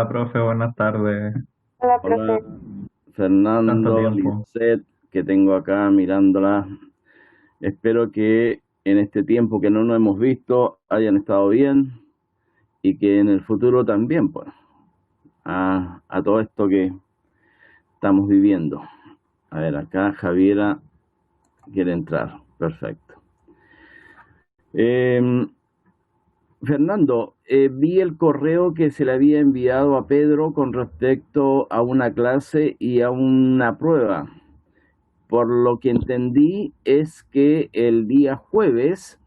Profe, buenas tardes. Hola, Hola, profe. Tanto Fernando, tiempo. Lisset, que tengo acá mirándola. Espero que en este tiempo que no nos hemos visto hayan estado bien y que en el futuro también, pues, a todo esto que estamos viviendo. A ver, acá Javiera quiere entrar. Perfecto. Eh, Fernando, vi el correo que se le había enviado a Pedro con respecto a una clase y a una prueba. Por lo que entendí es que el día jueves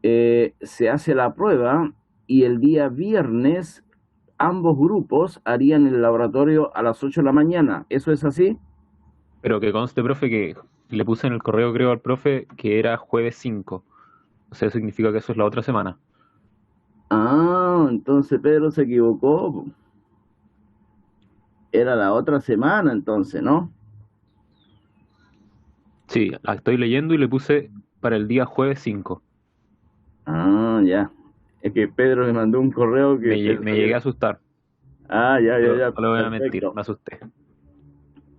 se hace la prueba y el día viernes ambos grupos harían el laboratorio a las 8 de la mañana. ¿Eso es así? Pero que conste, profe, que le puse en el correo, creo, al profe que era jueves 5. O sea, significa que eso es la otra semana. Ah, entonces Pedro se equivocó. Era la otra semana entonces, ¿no? Sí, la estoy leyendo y le puse para el día jueves 5. Ah, ya. Es que Pedro me mandó un correo que Me pensó que llegué a era... asustar. Ah, ya, ya, ya. No le voy a mentir, Perfecto. me asusté.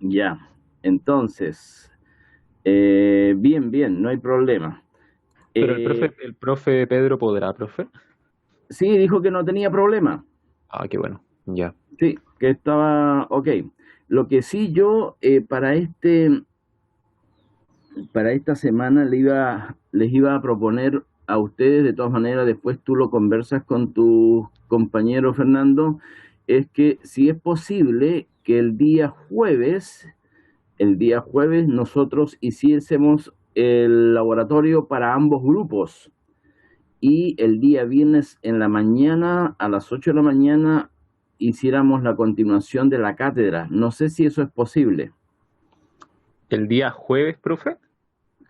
Ya. Entonces, bien, bien, no hay problema. Pero Eh, el profe Pedro podrá, profe. sí, dijo que no tenía problema. Ah, qué bueno. Ya. Sí, que estaba ok. Lo que sí yo para esta semana les iba a proponer a ustedes, de todas maneras, después tú lo conversas con tu compañero Fernando, es que si es posible que el día jueves nosotros hiciésemos el laboratorio para ambos grupos y el día viernes en la mañana, a las 8 de la mañana, hiciéramos la continuación de la cátedra. No sé si eso es posible. El día jueves, profe,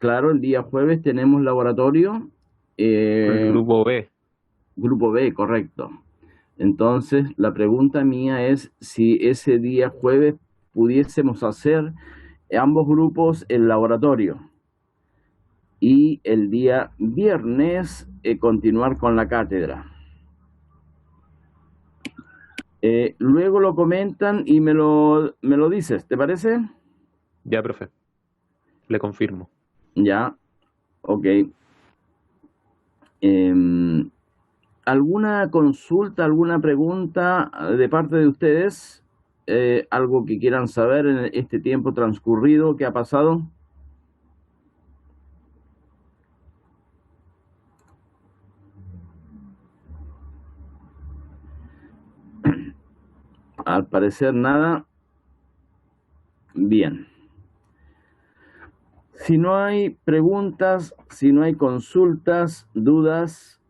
Claro, el día jueves tenemos laboratorio, con el eh, grupo B. grupo B, correcto. Entonces, la pregunta mía es si ese día jueves pudiésemos hacer ambos grupos el laboratorio y el día viernes continuar con la cátedra. Luego lo comentan y me lo dices, ¿te parece? Ya, profe, le confirmo. Ya, ok. Eh, ¿Alguna consulta, alguna pregunta de parte de ustedes? ¿Algo que quieran saber en este tiempo transcurrido que ha pasado? Al parecer nada. Bien. Si no hay preguntas, si no hay consultas, dudas,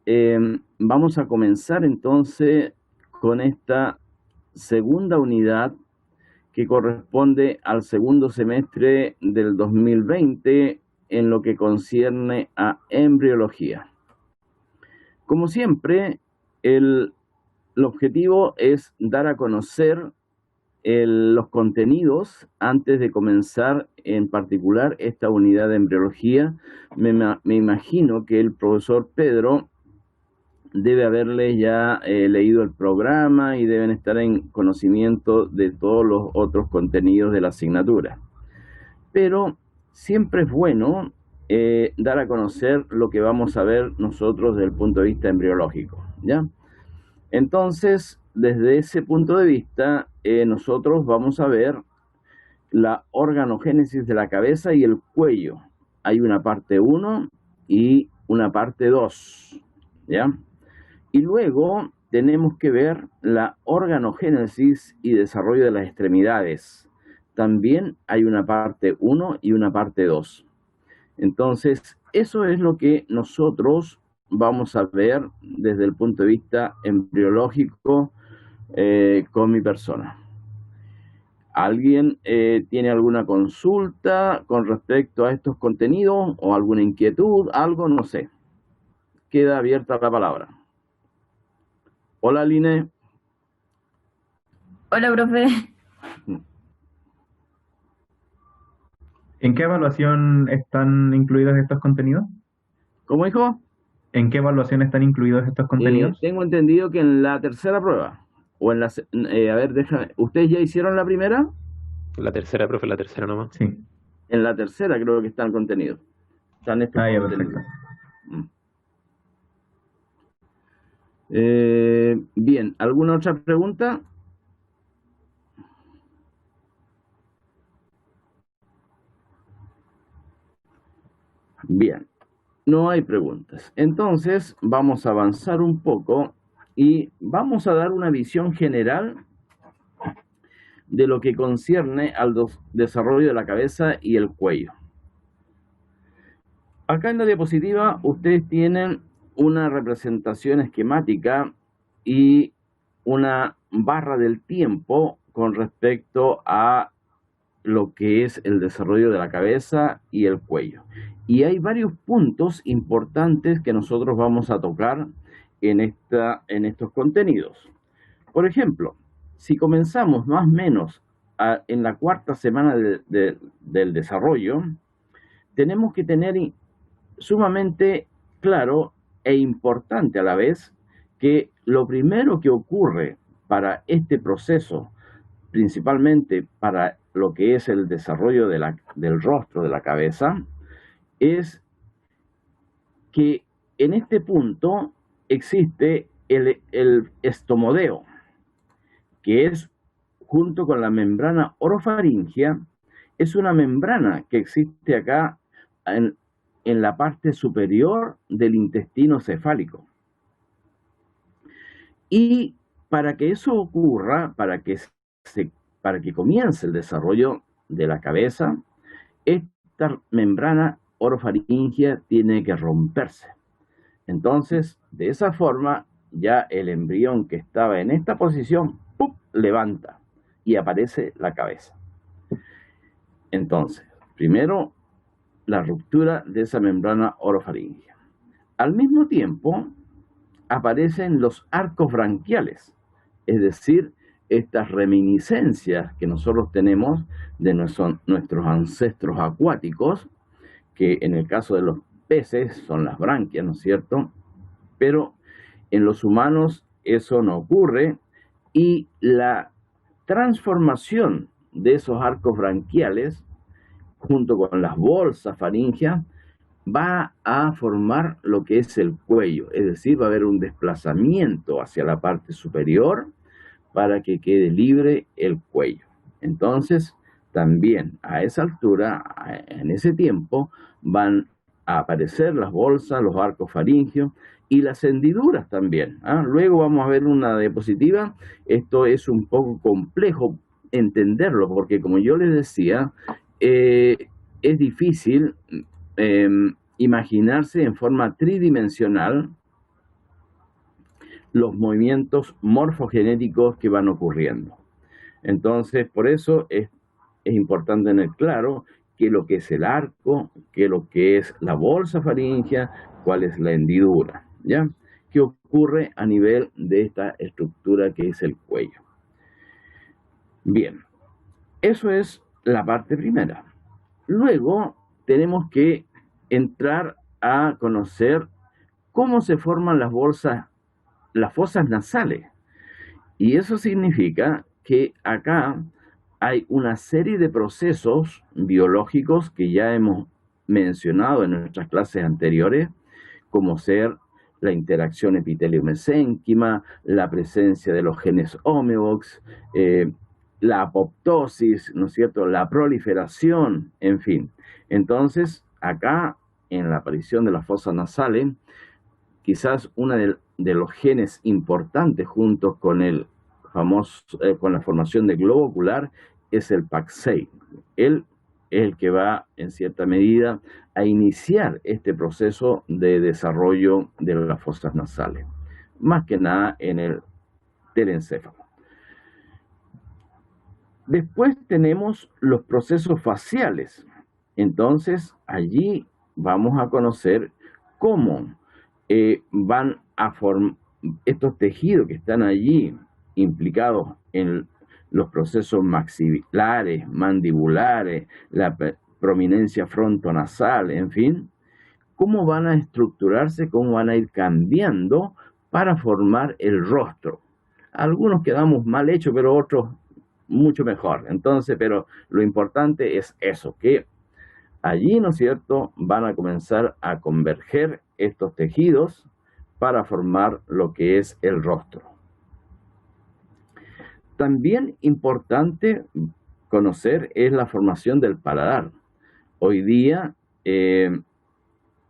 vamos a comenzar entonces con esta segunda unidad que corresponde al segundo semestre del 2020 en lo que concierne a embriología. Como siempre, el objetivo es dar a conocer los contenidos antes de comenzar en particular esta unidad de embriología. Me imagino que el profesor Pedro debe haberle ya leído el programa y deben estar en conocimiento de todos los otros contenidos de la asignatura. Pero siempre es bueno dar a conocer lo que vamos a ver nosotros desde el punto de vista embriológico, ¿ya? Entonces, desde ese punto de vista, nosotros vamos a ver la organogénesis de la cabeza y el cuello. Hay una parte uno y una parte 2, ¿ya? Y luego tenemos que ver la organogénesis y desarrollo de las extremidades. También hay una parte uno y una parte 2. Entonces, eso es lo que nosotros vamos a ver desde el punto de vista embriológico con mi persona. ¿Alguien tiene alguna consulta con respecto a estos contenidos o alguna inquietud? Algo, no sé. Queda abierta la palabra. Hola, Line. Hola, profe. ¿En qué evaluación están incluidos estos contenidos? ¿Cómo dijo? ¿En qué evaluación están incluidos estos contenidos? Tengo entendido que en la tercera prueba o en la, a ver, déjame, ¿ustedes ya hicieron la primera? La tercera, profe, la tercera nomás. Sí. En la tercera creo que están contenidos. Están estos Ah, ya, contenidos. perfecto. Bien, ¿alguna otra pregunta? Bien, no hay preguntas. Entonces vamos a avanzar un poco y vamos a dar una visión general de lo que concierne al desarrollo de la cabeza y el cuello. Acá en la diapositiva ustedes tienen una representación esquemática y una barra del tiempo con respecto a lo que es el desarrollo de la cabeza y el cuello. Y hay varios puntos importantes que nosotros vamos a tocar en estos contenidos. Por ejemplo, si comenzamos más o menos en la cuarta semana del desarrollo, tenemos que tener sumamente claro e importante a la vez que lo primero que ocurre para este proceso, principalmente para lo que es el desarrollo del rostro, de la cabeza, es que en este punto existe el estomodeo, que es, junto con la membrana orofaringia, es una membrana que existe acá en la parte superior del intestino cefálico. Y para que eso ocurra, para que comience el desarrollo de la cabeza, esta membrana orofaringia tiene que romperse. Entonces, de esa forma, ya el embrión que estaba en esta posición, ¡pum!, levanta y aparece la cabeza. Entonces, primero, la ruptura de esa membrana orofaringia. Al mismo tiempo, aparecen los arcos branquiales, es decir, estas reminiscencias que nosotros tenemos de nuestros ancestros acuáticos, que en el caso de los peces son las branquias, ¿no es cierto? Pero en los humanos eso no ocurre, y la transformación de esos arcos branquiales, junto con las bolsas faríngeas, va a formar lo que es el cuello, es decir, va a haber un desplazamiento hacia la parte superior para que quede libre el cuello. Entonces, también a esa altura, en ese tiempo, van a aparecer las bolsas, los arcos faringeos y las hendiduras también. Luego vamos a ver una diapositiva. Esto es un poco complejo entenderlo, porque como yo les decía, es difícil imaginarse en forma tridimensional los movimientos morfogenéticos que van ocurriendo. Entonces, por eso es importante tener claro qué es lo que es el arco, qué es lo que es la bolsa faríngea, cuál es la hendidura, ¿ya? ¿Qué ocurre a nivel de esta estructura que es el cuello? Bien, eso es la parte primera. Luego tenemos que entrar a conocer cómo se forman las fosas nasales. Y eso significa que acá hay una serie de procesos biológicos que ya hemos mencionado en nuestras clases anteriores, como ser la interacción epitelio-mesénquima, la presencia de los genes homeobox, la apoptosis, ¿no es cierto?, la proliferación, en fin. Entonces, acá, en la aparición de las fosas nasales, quizás uno de los genes importantes junto con con la formación del globo ocular es el PAX6. Él es el que va, en cierta medida, a iniciar este proceso de desarrollo de las fosas nasales, más que nada en el telencéfalo. Después tenemos los procesos faciales. Entonces, allí vamos a conocer cómo van a formar estos tejidos que están allí implicados en los procesos maxilares, mandibulares, la prominencia frontonasal, en fin, cómo van a estructurarse, cómo van a ir cambiando para formar el rostro. Algunos quedamos mal hechos, pero otros mucho mejor. Entonces, pero lo importante es eso, que allí, ¿no es cierto?, van a comenzar a converger estos tejidos para formar lo que es el rostro. También importante conocer es la formación del paladar. Hoy día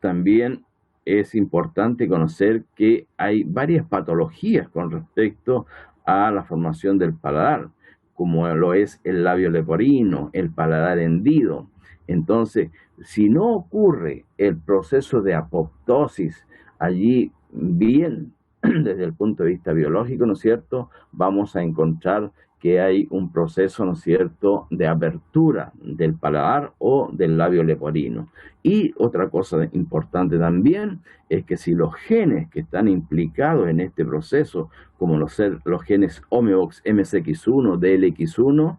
también es importante conocer que hay varias patologías con respecto a la formación del paladar, como lo es el labio leporino, el paladar hendido. Entonces, si no ocurre el proceso de apoptosis allí bien desde el punto de vista biológico, ¿no es cierto?, vamos a encontrar que hay un proceso, ¿no es cierto?, de apertura del paladar o del labio leporino. Y otra cosa importante también es que si los genes que están implicados en este proceso, como los genes Homeobox, MSX1, DLX1,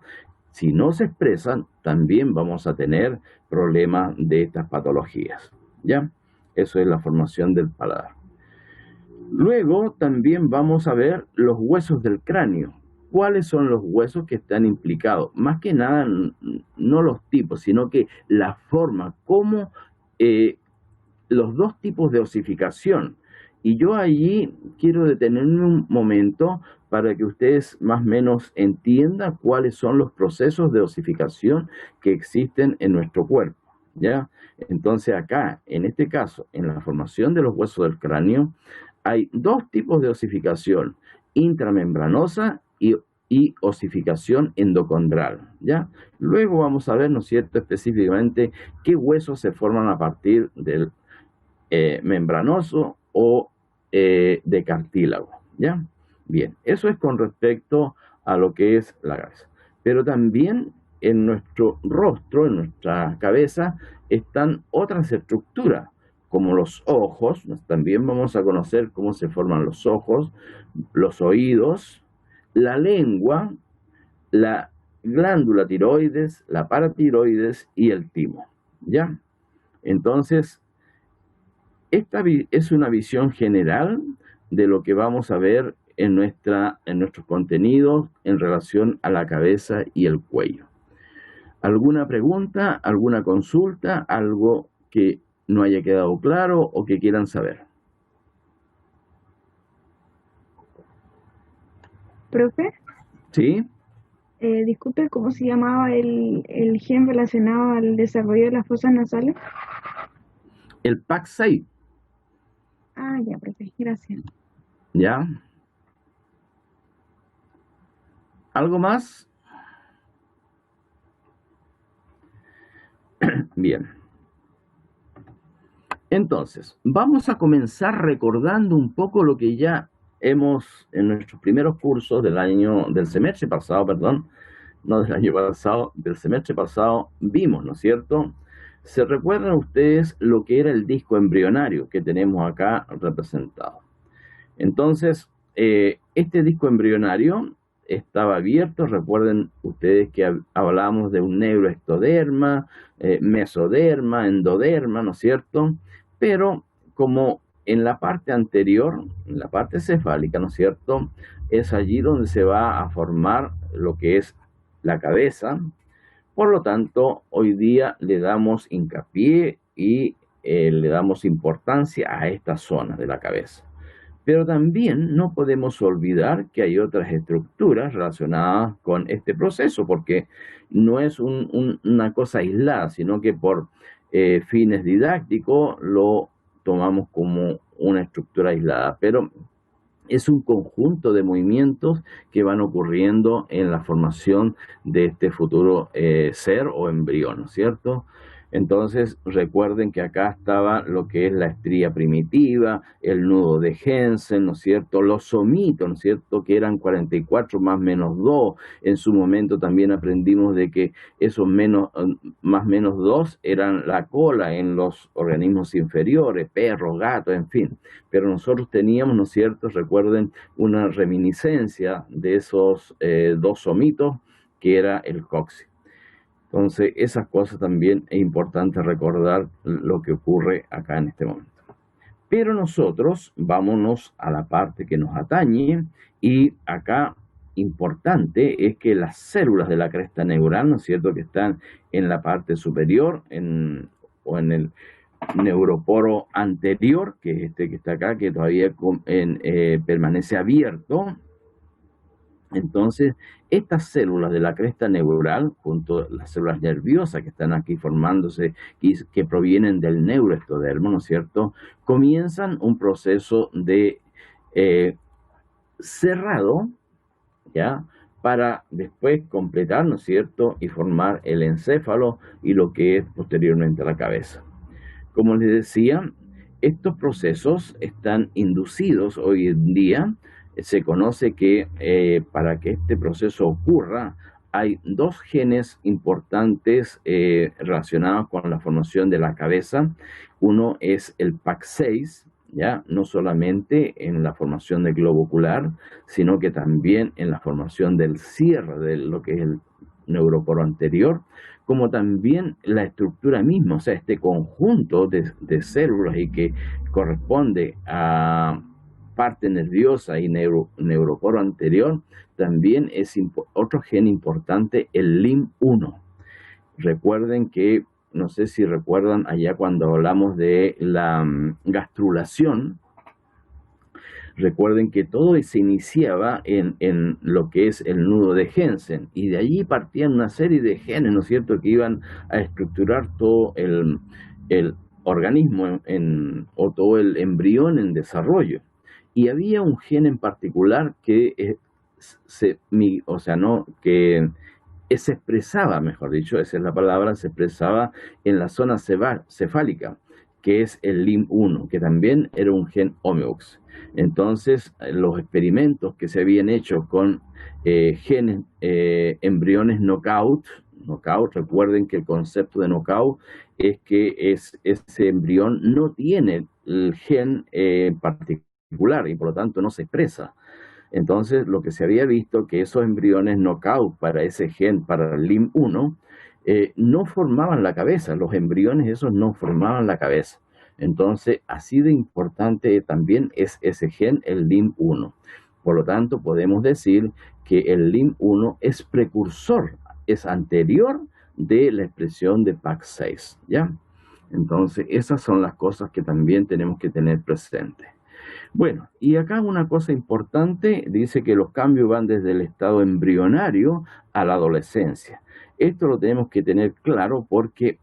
si no se expresan, también vamos a tener problemas de estas patologías, ¿ya? Eso es la formación del paladar. Luego también vamos a ver los huesos del cráneo. ¿Cuáles son los huesos que están implicados? Más que nada, no los tipos, sino que la forma, cómo los dos tipos de osificación. Y yo allí quiero detenerme un momento para que ustedes más o menos entiendan cuáles son los procesos de osificación que existen en nuestro cuerpo, ¿ya? Entonces acá, en este caso, en la formación de los huesos del cráneo, hay dos tipos de osificación, intramembranosa y osificación endocondral, ¿ya? Luego vamos a ver, ¿no es cierto?, específicamente qué huesos se forman a partir del membranoso o de cartílago, ¿ya? Bien, eso es con respecto a lo que es la cabeza. Pero también en nuestro rostro, en nuestra cabeza, están otras estructuras, como los ojos. También vamos a conocer cómo se forman los ojos, los oídos, la lengua, la glándula tiroides, la paratiroides y el timo, ¿ya? Entonces, esta es una visión general de lo que vamos a ver en nuestros contenidos en relación a la cabeza y el cuello. ¿Alguna pregunta, alguna consulta, algo que no haya quedado claro o que quieran saber? Profe, ¿Sí? disculpe, ¿cómo se llamaba el gen relacionado al desarrollo de las fosas nasales? El PAX6, Ah, ya, profe, gracias. ¿ya? ¿Algo más? Bien. Entonces, vamos a comenzar recordando un poco lo que ya hemos, en nuestros primeros cursos del semestre pasado, perdón, no del año pasado, del semestre pasado, vimos, ¿no es cierto? ¿Se recuerdan ustedes lo que era el disco embrionario que tenemos acá representado? Entonces, este disco embrionario estaba abierto. Recuerden ustedes que hablamos de un neuroectoderma, mesoderma, endoderma, ¿no es cierto? Pero como en la parte anterior, en la parte cefálica, ¿no es cierto?, es allí donde se va a formar lo que es la cabeza. Por lo tanto, hoy día le damos hincapié y le damos importancia a esta zona de la cabeza. Pero también no podemos olvidar que hay otras estructuras relacionadas con este proceso, porque no es una cosa aislada, sino que por fines didácticos lo tomamos como una estructura aislada, pero es un conjunto de movimientos que van ocurriendo en la formación de este futuro ser o embrión, ¿no es cierto? Entonces, recuerden que acá estaba lo que es la estría primitiva, el nudo de Hensen, ¿no es cierto? Los somitos, ¿no es cierto?, que eran 44 más menos 2. En su momento también aprendimos de que esos más menos 2 eran la cola en los organismos inferiores, perros, gatos, en fin. Pero nosotros teníamos, ¿no es cierto?, recuerden, una reminiscencia de esos dos somitos, que era el coxis. Entonces, esas cosas también es importante recordar lo que ocurre acá en este momento. Pero nosotros vámonos a la parte que nos atañe, y acá importante es que las células de la cresta neural, ¿no es cierto?, que están en la parte superior o en el neuroporo anterior, que es este que está acá, que todavía permanece abierto. Entonces, estas células de la cresta neural, junto a las células nerviosas que están aquí formándose y que provienen del neuroectodermo, ¿no es cierto?, comienzan un proceso de cerrado, ¿ya?, para después completar, ¿no es cierto?, y formar el encéfalo y lo que es posteriormente la cabeza. Como les decía, estos procesos están inducidos hoy en día. Se conoce que para que este proceso ocurra hay dos genes importantes relacionados con la formación de la cabeza. Uno es el PAC6, ¿ya?, no solamente en la formación del globo ocular, sino que también en la formación del cierre de lo que es el neuroporo anterior, como también la estructura misma, o sea, este conjunto de células y que corresponde a parte nerviosa y neuroporo anterior, también es otro gen importante, el LIM1. Recuerden que, no sé si recuerdan allá cuando hablamos de la gastrulación, recuerden que todo se iniciaba en lo que es el nudo de Jensen, y de allí partían una serie de genes, ¿no es cierto?, que iban a estructurar todo el organismo o todo el embrión en desarrollo. Y había un gen en particular que se expresaba, mejor dicho, esa es la palabra, se expresaba en la zona cefálica, que es el LIM1, que también era un gen homeox. Entonces, los experimentos que se habían hecho con genes, embriones knockout, recuerden que el concepto de knockout es que ese embrión no tiene el gen particular y por lo tanto no se expresa. Entonces, lo que se había visto que esos embriones knockout para ese gen, para el LIM1, no formaban la cabeza, los embriones esos no formaban la cabeza. Entonces, así de importante también es ese gen, el LIM1. Por lo tanto, podemos decir que el LIM1 es precursor, es anterior de la expresión de PAC6, ¿ya? Entonces, esas son las cosas que también tenemos que tener presentes. Bueno, y acá una cosa importante, dice que los cambios van desde el estado embrionario a la adolescencia. Esto lo tenemos que tener claro porque,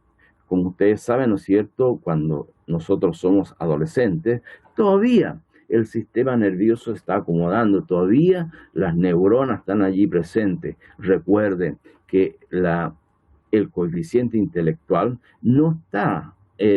como ustedes saben, ¿no es cierto?, cuando nosotros somos adolescentes, todavía el sistema nervioso está acomodando, todavía las neuronas están allí presentes. Recuerden que el coeficiente intelectual no está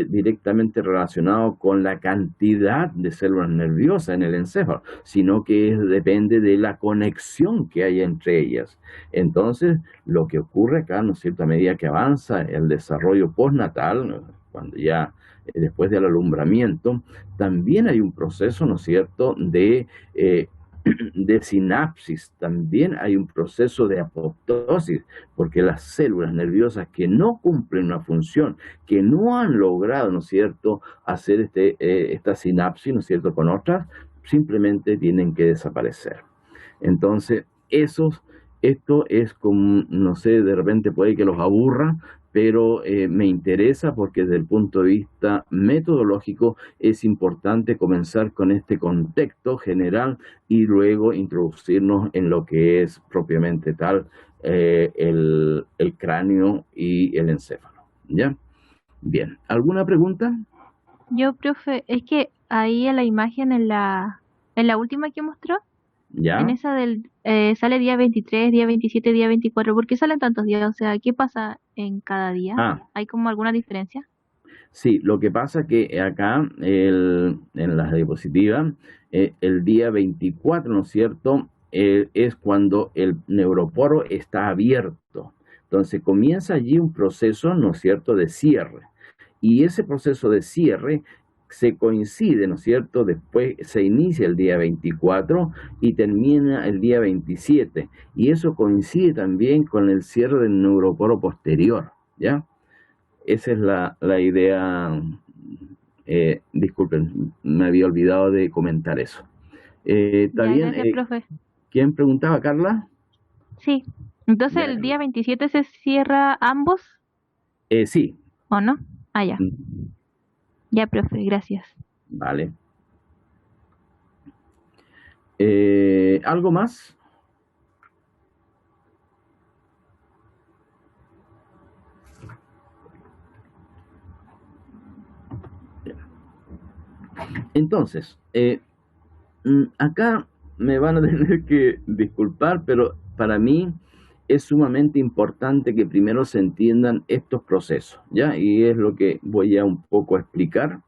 directamente relacionado con la cantidad de células nerviosas en el encéfalo, sino que depende de la conexión que hay entre ellas. Entonces, lo que ocurre acá, ¿no es cierto?, a medida que avanza el desarrollo postnatal, cuando ya después del alumbramiento, también hay un proceso, ¿no es cierto?, de sinapsis, también hay un proceso de apoptosis, porque las células nerviosas que no cumplen una función, que no han logrado, ¿no es cierto?, hacer esta sinapsis, ¿no es cierto?, con otras, simplemente tienen que desaparecer. Entonces, esto es como, no sé, de repente puede que los aburra, pero me interesa porque desde el punto de vista metodológico es importante comenzar con este contexto general y luego introducirnos en lo que es propiamente tal el cráneo y el encéfalo, ¿ya? Bien, ¿alguna pregunta? Yo, profe, es que ahí en la imagen, en la última que mostró, ¿Ya? en esa sale día 23, día 27, día 24. ¿Por qué salen tantos días? O sea, ¿qué pasa en cada día? ¿Hay como alguna diferencia? Sí, lo que pasa que acá en las diapositivas, el día 24, ¿no es cierto?, es cuando el neuroporo está abierto. Entonces comienza allí un proceso, ¿no es cierto?, de cierre. Y ese proceso de cierre se coincide, ¿no es cierto?, después se inicia el día 24 y termina el día 27. Y eso coincide también con el cierre del neuroporo posterior, ¿ya? Esa es la idea Disculpen, me había olvidado de comentar eso. ¿Está Ya, bien? gracias, profe. ¿Quién preguntaba, Carla? Sí. Entonces, Ya. ¿el día 27 se cierra ambos Sí. o no? Ah, ya. Mm, Ya, profe, gracias. Vale. ¿Algo más? Entonces, acá me van a tener que disculpar, pero para mí es sumamente importante que primero se entiendan estos procesos, ¿ya? Y es lo que voy a un poco explicar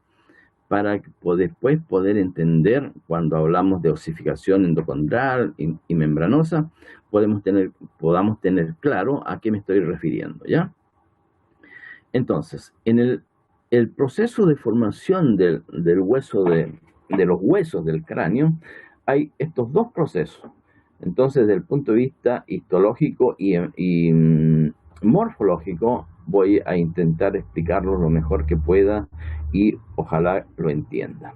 para después poder entender cuando hablamos de osificación endocondral y membranosa, podamos tener claro a qué me estoy refiriendo, ¿ya? Entonces, en el proceso de formación del hueso de los huesos del cráneo, hay estos dos procesos. Entonces, desde el punto de vista histológico y morfológico, voy a intentar explicarlo lo mejor que pueda y ojalá lo entienda.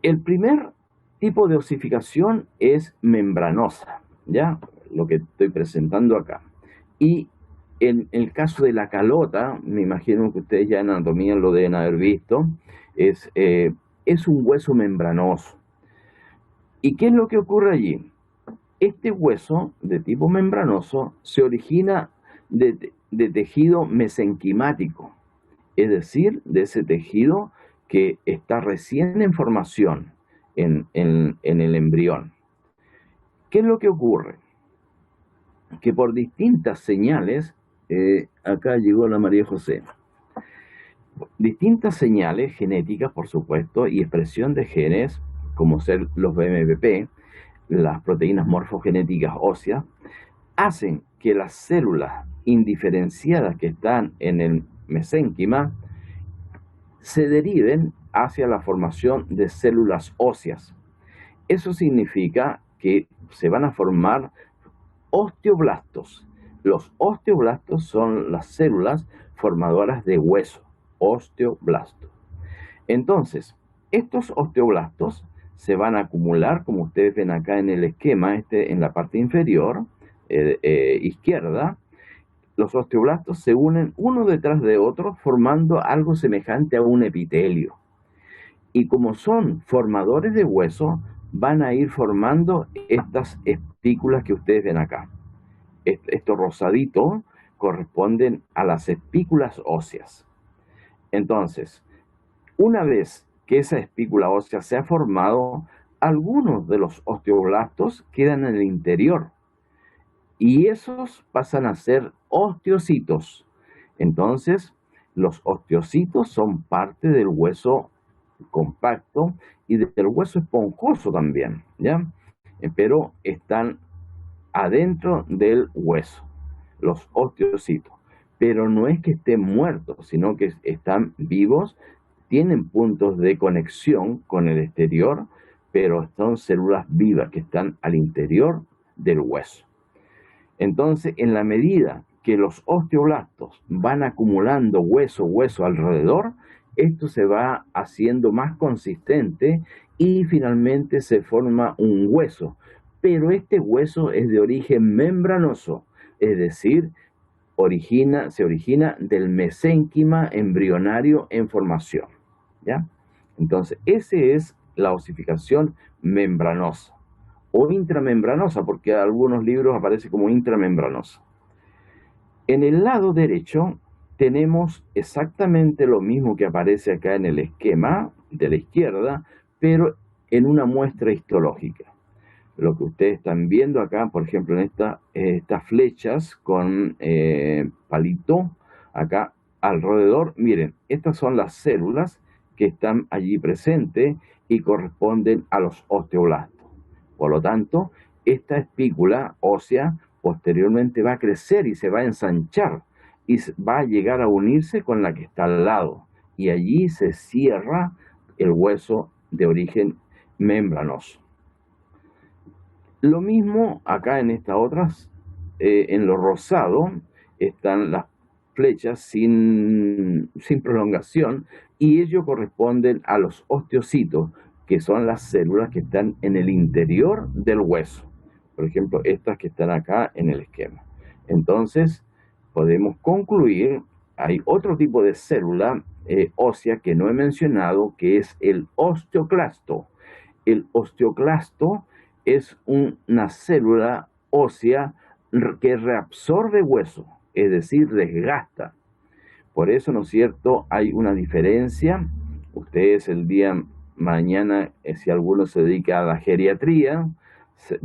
El primer tipo de osificación es membranosa, ¿ya? Lo que estoy presentando acá. Y en el caso de la calota, me imagino que ustedes ya en anatomía lo deben haber visto, es un hueso membranoso. ¿Y qué es lo que ocurre allí? Este hueso de tipo membranoso se origina de tejido mesenquimático, es decir, de ese tejido que está recién en formación en el embrión. ¿Qué es lo que ocurre? Que por distintas señales, acá llegó la María José, distintas señales genéticas, por supuesto, y expresión de genes, como ser los BMPP, las proteínas morfogenéticas óseas, hacen que las células indiferenciadas que están en el mesénquima se deriven hacia la formación de células óseas. Eso significa que se van a formar osteoblastos. Los osteoblastos son las células formadoras de hueso, osteoblastos. Entonces, estos osteoblastos se van a acumular, como ustedes ven acá en el esquema, en la parte inferior, izquierda. Los osteoblastos se unen uno detrás de otro formando algo semejante a un epitelio. Y como son formadores de hueso, van a ir formando estas espículas que ustedes ven acá. Estos rosaditos corresponden a las espículas óseas. Entonces, una vez que esa espícula ósea se ha formado, algunos de los osteoblastos quedan en el interior y esos pasan a ser osteocitos. Entonces, los osteocitos son parte del hueso compacto y del hueso esponjoso también, ¿ya? Pero están adentro del hueso, los osteocitos. Pero no es que estén muertos, sino que están vivos, tienen puntos de conexión con el exterior, pero son células vivas que están al interior del hueso. Entonces, en la medida que los osteoblastos van acumulando hueso alrededor, esto se va haciendo más consistente y finalmente se forma un hueso. Pero este hueso es de origen membranoso, es decir, se origina del mesénquima embrionario en formación, ¿ya? Entonces, esa es la osificación membranosa o intramembranosa, porque en algunos libros aparece como intramembranosa. En el lado derecho tenemos exactamente lo mismo que aparece acá en el esquema de la izquierda, pero en una muestra histológica. Lo que ustedes están viendo acá, por ejemplo, en estas flechas con palito, acá alrededor, miren, estas son las células que están allí presentes y corresponden a los osteoblastos. Por lo tanto, esta espícula ósea posteriormente va a crecer y se va a ensanchar y va a llegar a unirse con la que está al lado. Y allí se cierra el hueso de origen membranoso. Lo mismo acá en estas otras, en lo rosado, están flechas sin prolongación, y ellos corresponden a los osteocitos, que son las células que están en el interior del hueso. Por ejemplo, estas que están acá en el esquema. Entonces, podemos concluir, hay otro tipo de célula ósea que no he mencionado, que es el osteoclasto. El osteoclasto es una célula ósea que reabsorbe hueso, es decir, desgasta. Por eso, ¿no es cierto?, hay una diferencia. Ustedes el día mañana, si alguno se dedica a la geriatría,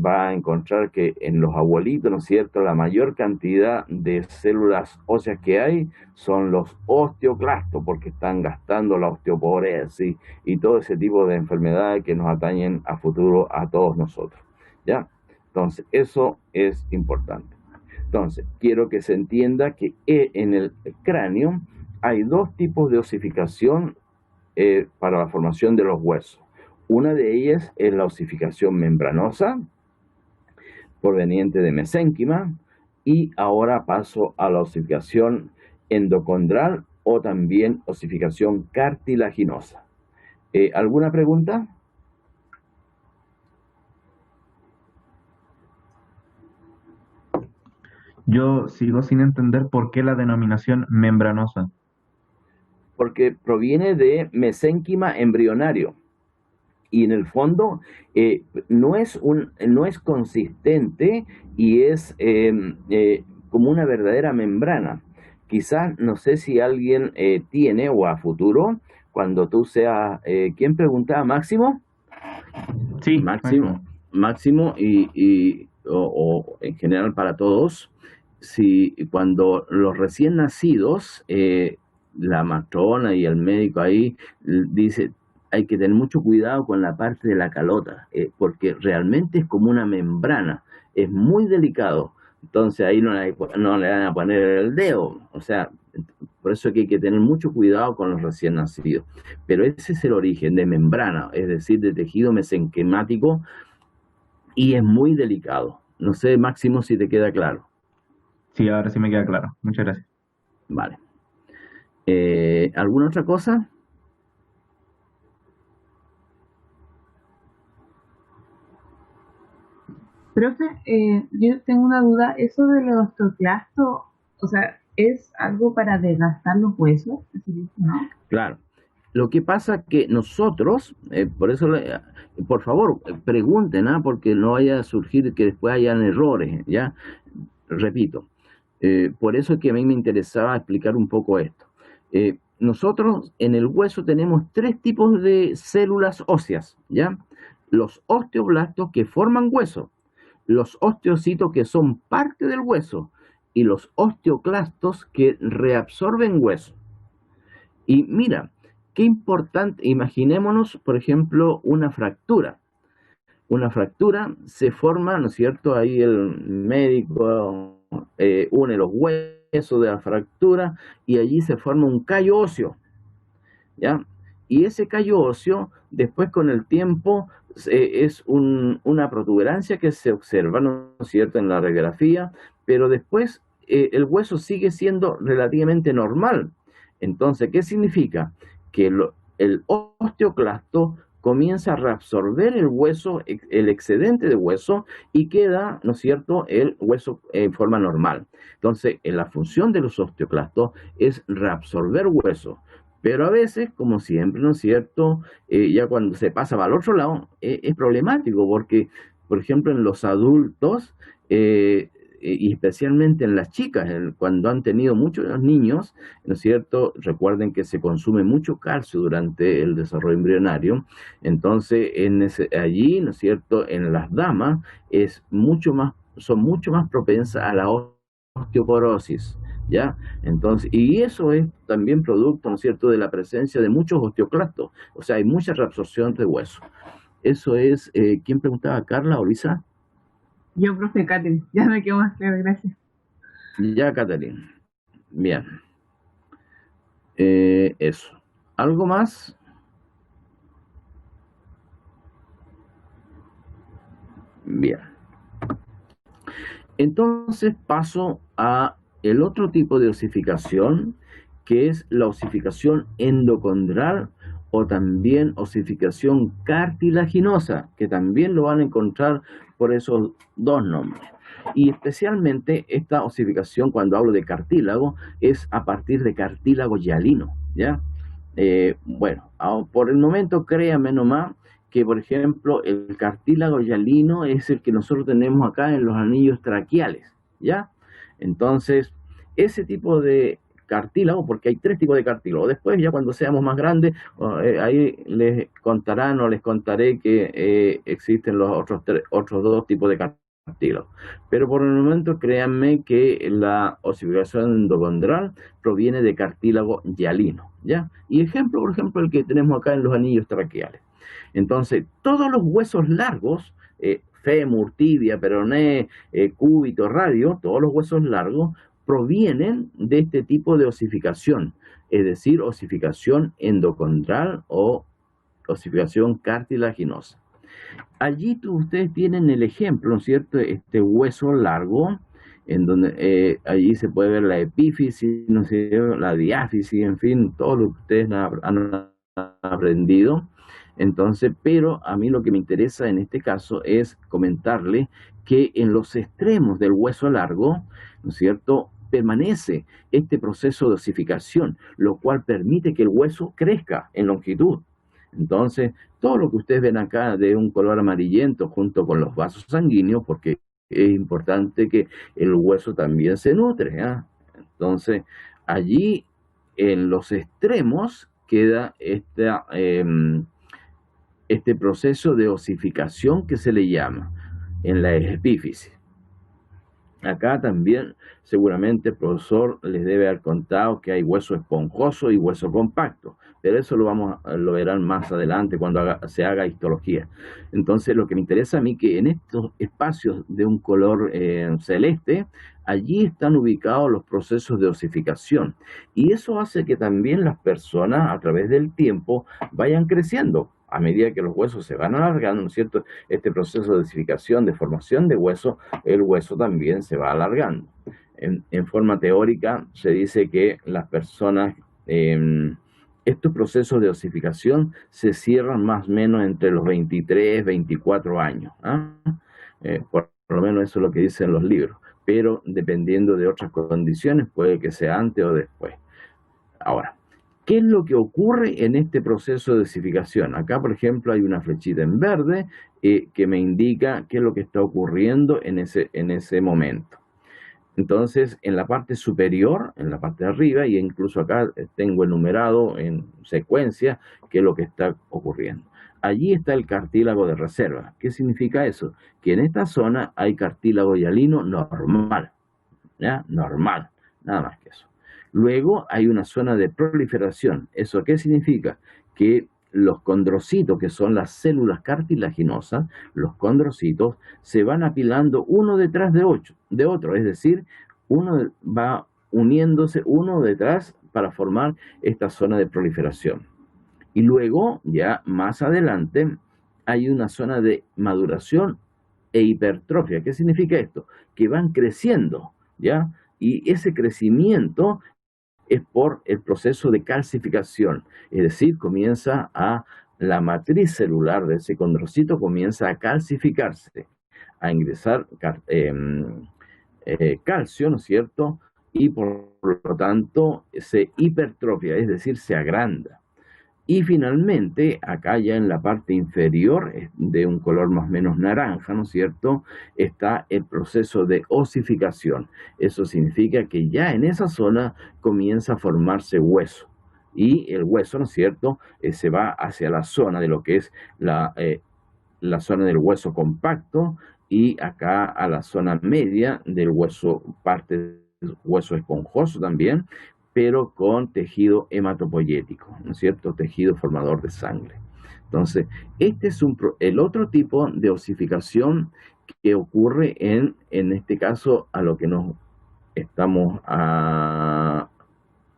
va a encontrar que en los abuelitos, ¿no es cierto?, la mayor cantidad de células óseas que hay son los osteoclastos, porque están gastando la osteoporosis y todo ese tipo de enfermedades que nos atañen a futuro a todos nosotros, ¿ya? Entonces, eso es importante. Entonces, quiero que se entienda que en el cráneo hay dos tipos de osificación para la formación de los huesos. Una de ellas es la osificación membranosa, proveniente de mesénquima, y ahora paso a la osificación endocondral o también osificación cartilaginosa. ¿Alguna pregunta? Yo sigo sin entender por qué la denominación membranosa. Porque proviene de mesénquima embrionario. Y en el fondo no es consistente y es como una verdadera membrana. Quizás, no sé si alguien tiene o a futuro, cuando tú seas, ¿quién preguntaba? ¿Máximo? Sí, Máximo o en general para todos, si cuando los recién nacidos, la matrona y el médico ahí dice, hay que tener mucho cuidado con la parte de la calota, porque realmente es como una membrana, es muy delicado. Entonces ahí no le van a poner el dedo, o sea, por eso que hay que tener mucho cuidado con los recién nacidos. Pero ese es el origen de membrana, es decir, de tejido mesenquimático, y es muy delicado. No sé, Máximo, si te queda claro. Sí, ahora sí me queda claro. Muchas gracias. Vale. ¿Alguna otra cosa? Profe, yo tengo una duda, eso de los osteoclastos, o sea, ¿es algo para desgastar los huesos? ¿No? Claro. Lo que pasa que nosotros, por eso, por favor, pregunten, porque no vaya a surgir que después hayan errores, ¿ya? Repito, por eso es que a mí me interesaba explicar un poco esto. Nosotros en el hueso tenemos tres tipos de células óseas, ¿ya? Los osteoblastos que forman hueso, los osteocitos que son parte del hueso y los osteoclastos que reabsorben hueso. Y mira, qué importante, imaginémonos, por ejemplo, una fractura. Una fractura se forma, ¿no es cierto? Ahí el médico une los huesos de la fractura y allí se forma un callo óseo, ¿ya? Y ese callo óseo, después con el tiempo, es una protuberancia que se observa, ¿no es cierto?, en la radiografía, pero después el hueso sigue siendo relativamente normal. Entonces, ¿qué significa? Que el osteoclasto comienza a reabsorber el hueso, el excedente de hueso, y queda, ¿no es cierto?, el hueso en forma normal. Entonces, la función de los osteoclastos es reabsorber hueso. Pero a veces, como siempre, ¿no es cierto?, ya cuando se pasa para el otro lado, es problemático porque, por ejemplo, en los adultos, y especialmente en las chicas, cuando han tenido muchos niños, ¿no es cierto?, recuerden que se consume mucho calcio durante el desarrollo embrionario. Entonces, allí, ¿no es cierto?, en las damas son mucho más propensas a la osteoporosis, ¿ya? Entonces, y eso es también producto, ¿no es cierto?, de la presencia de muchos osteoclastos, o sea, hay mucha reabsorción de hueso. Eso es, ¿quién preguntaba? ¿Carla o Lisa? Yo, profe Catherine, ya me quedo más claro, gracias. Ya, Catherine. Bien. Eso. ¿Algo más? Bien. Entonces paso a el otro tipo de osificación, que es la osificación endocondral o también osificación cartilaginosa, que también lo van a encontrar por esos dos nombres. Y especialmente esta osificación, cuando hablo de cartílago, es a partir de cartílago hialino, ¿ya? Bueno, por el momento créanme nomás que, por ejemplo, el cartílago hialino es el que nosotros tenemos acá en los anillos traqueales, ¿ya? Entonces, ese tipo de cartílago, porque hay 3 tipos de cartílago. Después, ya cuando seamos más grandes, ahí les contarán o les contaré que existen los otros 2 tipos de cartílago. Pero por el momento, créanme que la osificación endocondral proviene de cartílago hialino, ¿ya? Y ejemplo, por ejemplo, el que tenemos acá en los anillos traqueales. Entonces, todos los huesos largos, fémur, tibia, peroné, cúbito, radio, todos los huesos largos provienen de este tipo de osificación, es decir, osificación endocondral o osificación cartilaginosa. Allí ustedes tienen el ejemplo, ¿no es cierto?, este hueso largo, en donde allí se puede ver la epífisis, ¿no sé, la diáfisis, en fin, todo lo que ustedes han aprendido. Entonces, pero a mí lo que me interesa en este caso es comentarle que en los extremos del hueso largo, ¿no es cierto?, permanece este proceso de osificación, lo cual permite que el hueso crezca en longitud. Entonces, todo lo que ustedes ven acá de un color amarillento junto con los vasos sanguíneos, porque es importante que el hueso también se nutre, ¿eh? Entonces, allí en los extremos queda este proceso de osificación que se le llama en la epífisis. Acá también seguramente el profesor les debe haber contado que hay hueso esponjoso y hueso compacto, pero eso lo verán más adelante cuando se haga histología. Entonces lo que me interesa a mí que en estos espacios de un color celeste, allí están ubicados los procesos de osificación, y eso hace que también las personas a través del tiempo vayan creciendo. A medida que los huesos se van alargando, ¿no es cierto?, este proceso de osificación, de formación de hueso, el hueso también se va alargando. En forma teórica se dice que las personas, estos procesos de osificación se cierran más o menos entre los 23, 24 años. Por lo menos eso es lo que dicen los libros, pero dependiendo de otras condiciones puede que sea antes o después. Ahora, ¿qué es lo que ocurre en este proceso de osificación? Acá, por ejemplo, hay una flechita en verde que me indica qué es lo que está ocurriendo en ese momento. Entonces, en la parte superior, en la parte de arriba, y incluso acá tengo enumerado en secuencia qué es lo que está ocurriendo. Allí está el cartílago de reserva. ¿Qué significa eso? Que en esta zona hay cartílago hialino normal, ¿ya? Normal, nada más que eso. Luego hay una zona de proliferación. ¿Eso qué significa? Que los condrocitos, que son las células cartilaginosas, los condrocitos, se van apilando uno detrás de otro, es decir, uno va uniéndose uno detrás para formar esta zona de proliferación. Y luego, ya más adelante, hay una zona de maduración e hipertrofia. ¿Qué significa esto? Que van creciendo, ¿ya? Y ese crecimiento es por el proceso de calcificación, es decir, la matriz celular de ese condrocito comienza a calcificarse, a ingresar calcio, ¿no es cierto? Y por lo tanto se hipertrofia, es decir, se agranda. Y finalmente, acá ya en la parte inferior, de un color más o menos naranja, ¿no es cierto?, está el proceso de osificación. Eso significa que ya en esa zona comienza a formarse hueso. Y el hueso, ¿no es cierto?, se va hacia la zona de lo que es la zona del hueso compacto, y acá a la zona media del hueso, parte del hueso esponjoso también, pero con tejido hematopoyético, ¿no es cierto?, tejido formador de sangre. Entonces, este es el otro tipo de osificación que ocurre en este caso a lo que nos estamos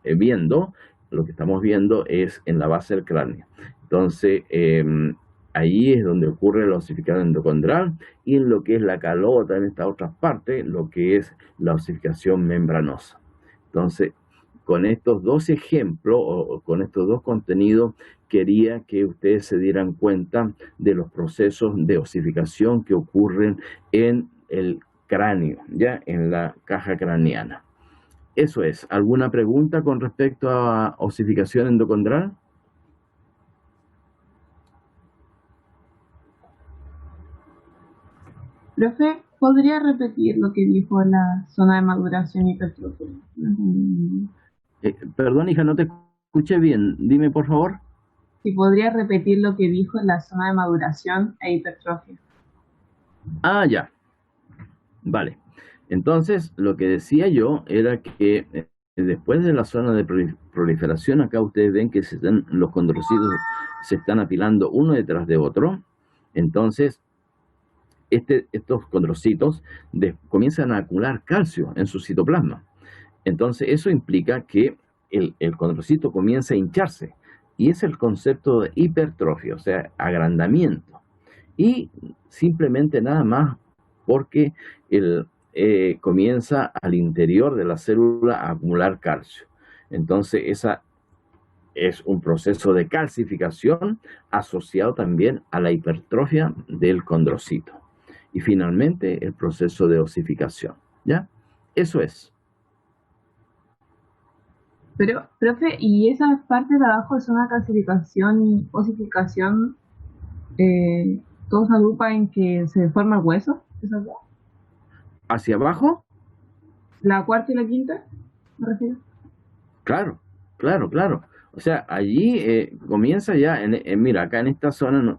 viendo. Lo que estamos viendo es en la base del cráneo. Entonces, ahí es donde ocurre la osificación endocondral, y en lo que es la calota, en esta otra parte, lo que es la osificación membranosa. Entonces, con estos dos ejemplos, o con estos dos contenidos, quería que ustedes se dieran cuenta de los procesos de osificación que ocurren en el cráneo, ya en la caja craneana. Eso es. ¿Alguna pregunta con respecto a osificación endocondral? Profe, ¿podría repetir lo que dijo en la zona de maduración y hipertrofia? Perdón, hija, no te escuché bien. Dime, por favor. Si podría repetir lo que dijo en la zona de maduración e hipertrofia. Ah, ya. Vale. Entonces, lo que decía yo era que después de la zona de proliferación, acá ustedes ven que los condrocitos se están apilando uno detrás de otro. Entonces, estos condrocitos comienzan a acumular calcio en su citoplasma. Entonces, eso implica que el condrocito comienza a hincharse. Y es el concepto de hipertrofia, o sea, agrandamiento. Y simplemente nada más porque comienza al interior de la célula a acumular calcio. Entonces, esa es un proceso de calcificación asociado también a la hipertrofia del condrocito. Y finalmente, el proceso de osificación. ¿Ya? Eso es. Pero, profe, ¿y esas partes de abajo son una calcificación y osificación? ¿Todos agrupan en que se forma el hueso? ¿Esas dos? ¿Hacia abajo? ¿La cuarta y la quinta? ¿Me refiero? Claro, claro, claro. O sea, allí comienza ya, mira, acá en esta zona,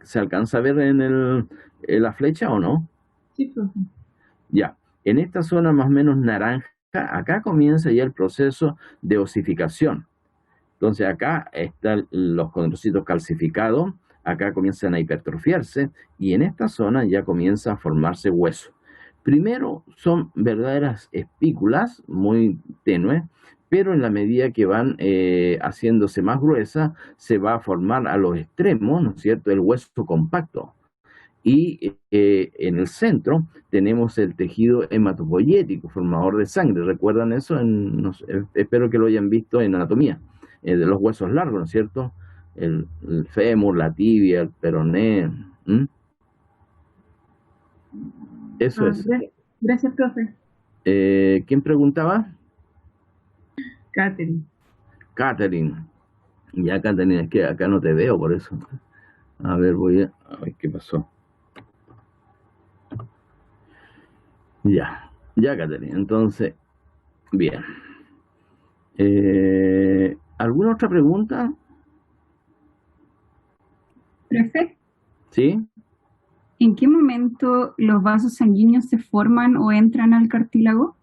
¿se alcanza a ver en la flecha o no? Sí, profe. Ya, en esta zona más o menos naranja, acá comienza ya el proceso de osificación. Entonces acá están los condrocitos calcificados, acá comienzan a hipertrofiarse y en esta zona ya comienza a formarse hueso. Primero son verdaderas espículas muy tenues, pero en la medida que van haciéndose más gruesas, se va a formar a los extremos, ¿no es cierto?, el hueso compacto. Y en el centro tenemos el tejido hematopoyético, formador de sangre. ¿Recuerdan eso? Espero que lo hayan visto en anatomía, de los huesos largos, ¿no es cierto? El fémur, la tibia, el peroné. Eso es. Gracias, profe. ¿Quién preguntaba? Catherine. Catherine. Ya, Catherine, es que acá no te veo, por eso. A ver, a ver qué pasó. Ya, Catherine. Entonces, bien. ¿Alguna otra pregunta? Profe, ¿Sí? ¿en qué momento los vasos sanguíneos se forman o entran al cartílago?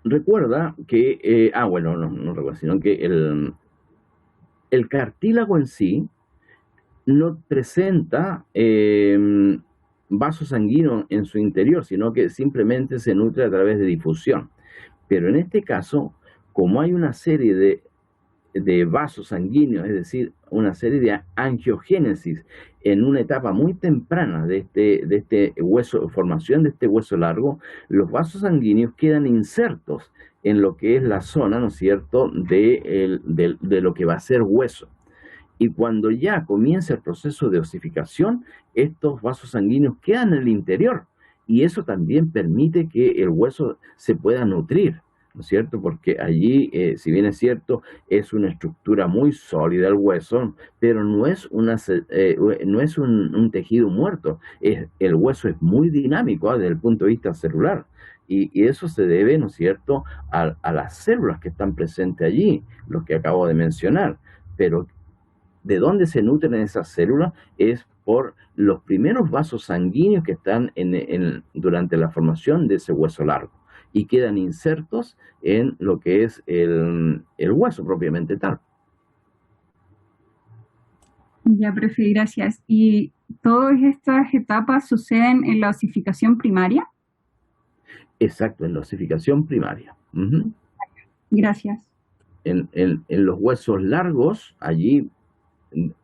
Recuerda que, bueno, no recuerda, sino que el cartílago en sí no presenta vasos sanguíneos en su interior, sino que simplemente se nutre a través de difusión. Pero en este caso, como hay una serie de vasos sanguíneos, es decir, una serie de angiogénesis en una etapa muy temprana de este hueso, formación de este hueso largo, los vasos sanguíneos quedan insertos en lo que es la zona, ¿no es cierto?, de lo que va a ser hueso. Y cuando ya comienza el proceso de osificación, estos vasos sanguíneos quedan en el interior. Y eso también permite que el hueso se pueda nutrir, ¿no es cierto? Porque allí, si bien es cierto, es una estructura muy sólida el hueso, pero no es un tejido muerto. El hueso es muy dinámico desde el punto de vista celular. Y eso se debe, ¿no es cierto?, a las células que están presentes allí, lo que acabo de mencionar. Pero de dónde se nutren esas células es por los primeros vasos sanguíneos que están durante la formación de ese hueso largo y quedan insertos en lo que es el hueso propiamente tal. Ya, profe, gracias. ¿Y todas estas etapas suceden en la osificación primaria? Exacto, en la osificación primaria. Gracias. en los huesos largos, allí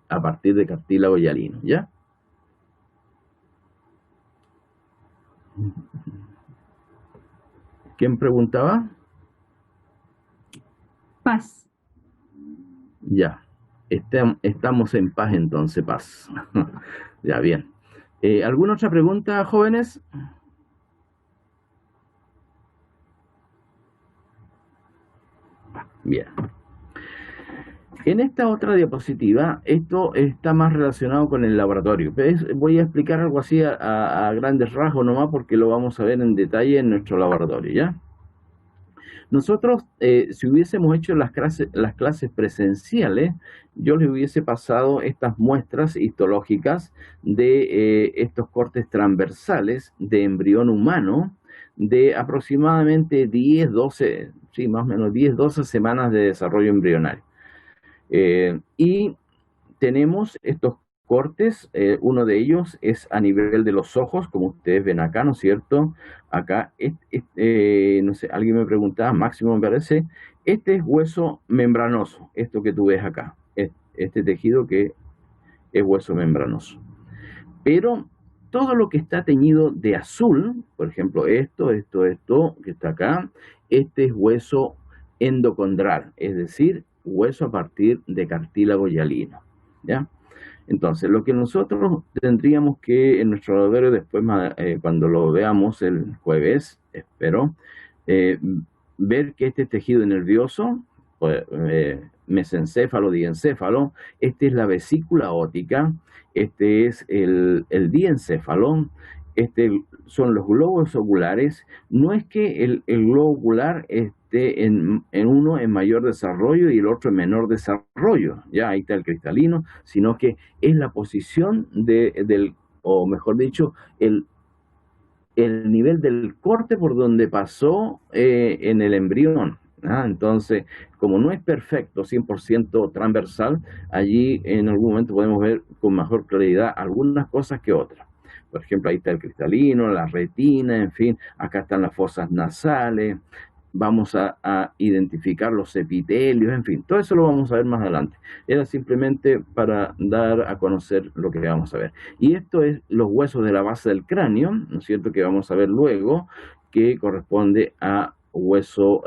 a partir de cartílago hialino, ¿ya? ¿Quién preguntaba? Paz. Ya, estamos en paz entonces, paz. Ya, bien. ¿Alguna otra pregunta, jóvenes? Bien. En esta otra diapositiva, esto está más relacionado con el laboratorio. Voy a explicar algo así a grandes rasgos nomás porque lo vamos a ver en detalle en nuestro laboratorio, ¿ya? Nosotros, si hubiésemos hecho las clases presenciales, yo les hubiese pasado estas muestras histológicas de estos cortes transversales de embrión humano de aproximadamente 10, 12, sí, más o menos 10, 12 semanas de desarrollo embrionario. Y tenemos estos cortes, uno de ellos es a nivel de los ojos, como ustedes ven acá, ¿no es cierto? Acá, no sé, alguien me preguntaba, Máximo me parece, este es hueso membranoso, esto que tú ves acá, este tejido que es hueso membranoso. Pero todo lo que está teñido de azul, por ejemplo, esto que está acá, este es hueso endocondral, es decir, hueso a partir de cartílago hialino, ¿ya? Entonces, lo que nosotros tendríamos que en nuestro laboratorio después, cuando lo veamos el jueves, espero, ver que este tejido nervioso, mesencéfalo, diencéfalo, este es la vesícula óptica, este es el diencéfalo, son los globos oculares. No es que el globo ocular esté en uno en mayor desarrollo y el otro en menor desarrollo, ya ahí está el cristalino, sino que es la posición o mejor dicho, el nivel del corte por donde pasó en el embrión. Entonces, como no es perfecto, 100% transversal, allí en algún momento podemos ver con mejor claridad algunas cosas que otras. Por ejemplo, ahí está el cristalino, la retina, en fin, acá están las fosas nasales, vamos a identificar los epitelios, en fin, todo eso lo vamos a ver más adelante. Era simplemente para dar a conocer lo que vamos a ver. Y esto es los huesos de la base del cráneo, ¿no es cierto?, que vamos a ver luego, que corresponde a hueso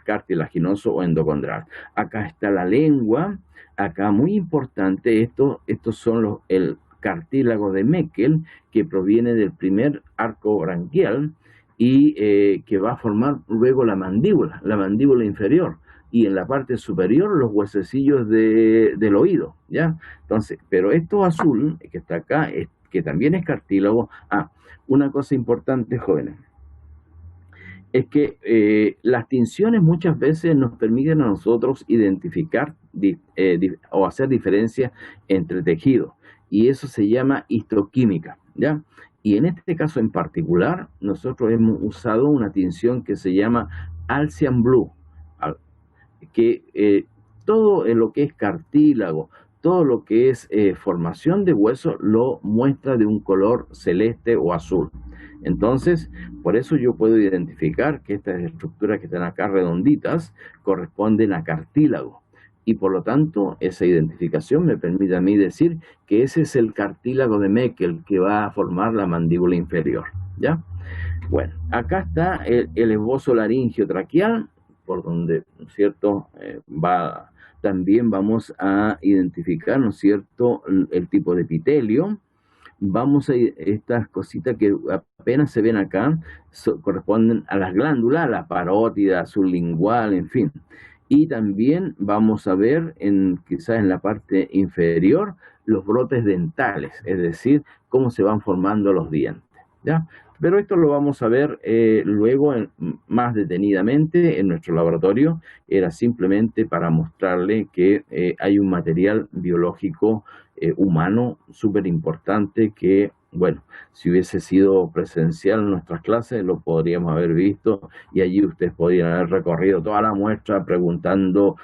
cartilaginoso o endocondral. Acá está la lengua, acá muy importante, estos son el cartílago de Meckel, que proviene del primer arco branquial, y que va a formar luego la mandíbula inferior, y en la parte superior los huesecillos del oído, ¿ya? Entonces, pero esto azul, que está acá, que también es cartílago. Una cosa importante, jóvenes, es que las tinciones muchas veces nos permiten a nosotros identificar o hacer diferencia entre tejidos, y eso se llama histoquímica, ¿ya? Y en este caso en particular, nosotros hemos usado una tinción que se llama Alcian Blue, que todo lo que es cartílago, todo lo que es formación de hueso, lo muestra de un color celeste o azul. Entonces, por eso yo puedo identificar que estas estructuras que están acá redonditas corresponden a cartílago. Y por lo tanto, esa identificación me permite a mí decir que ese es el cartílago de Meckel que va a formar la mandíbula inferior, ¿ya? Bueno, acá está el esbozo laringio traqueal, por donde, ¿no es cierto?, también vamos a identificar, ¿no es cierto?, el tipo de epitelio. Vamos a estas cositas que apenas se ven acá, corresponden a las glándulas, la parótida, sublingual, en fin. Y también vamos a ver, quizás en la parte inferior, los brotes dentales, es decir, cómo se van formando los dientes, ¿ya? Pero esto lo vamos a ver luego más detenidamente en nuestro laboratorio. Era simplemente para mostrarle que hay un material biológico humano súper importante que, bueno, si hubiese sido presencial en nuestras clases lo podríamos haber visto, y allí ustedes podrían haber recorrido toda la muestra preguntando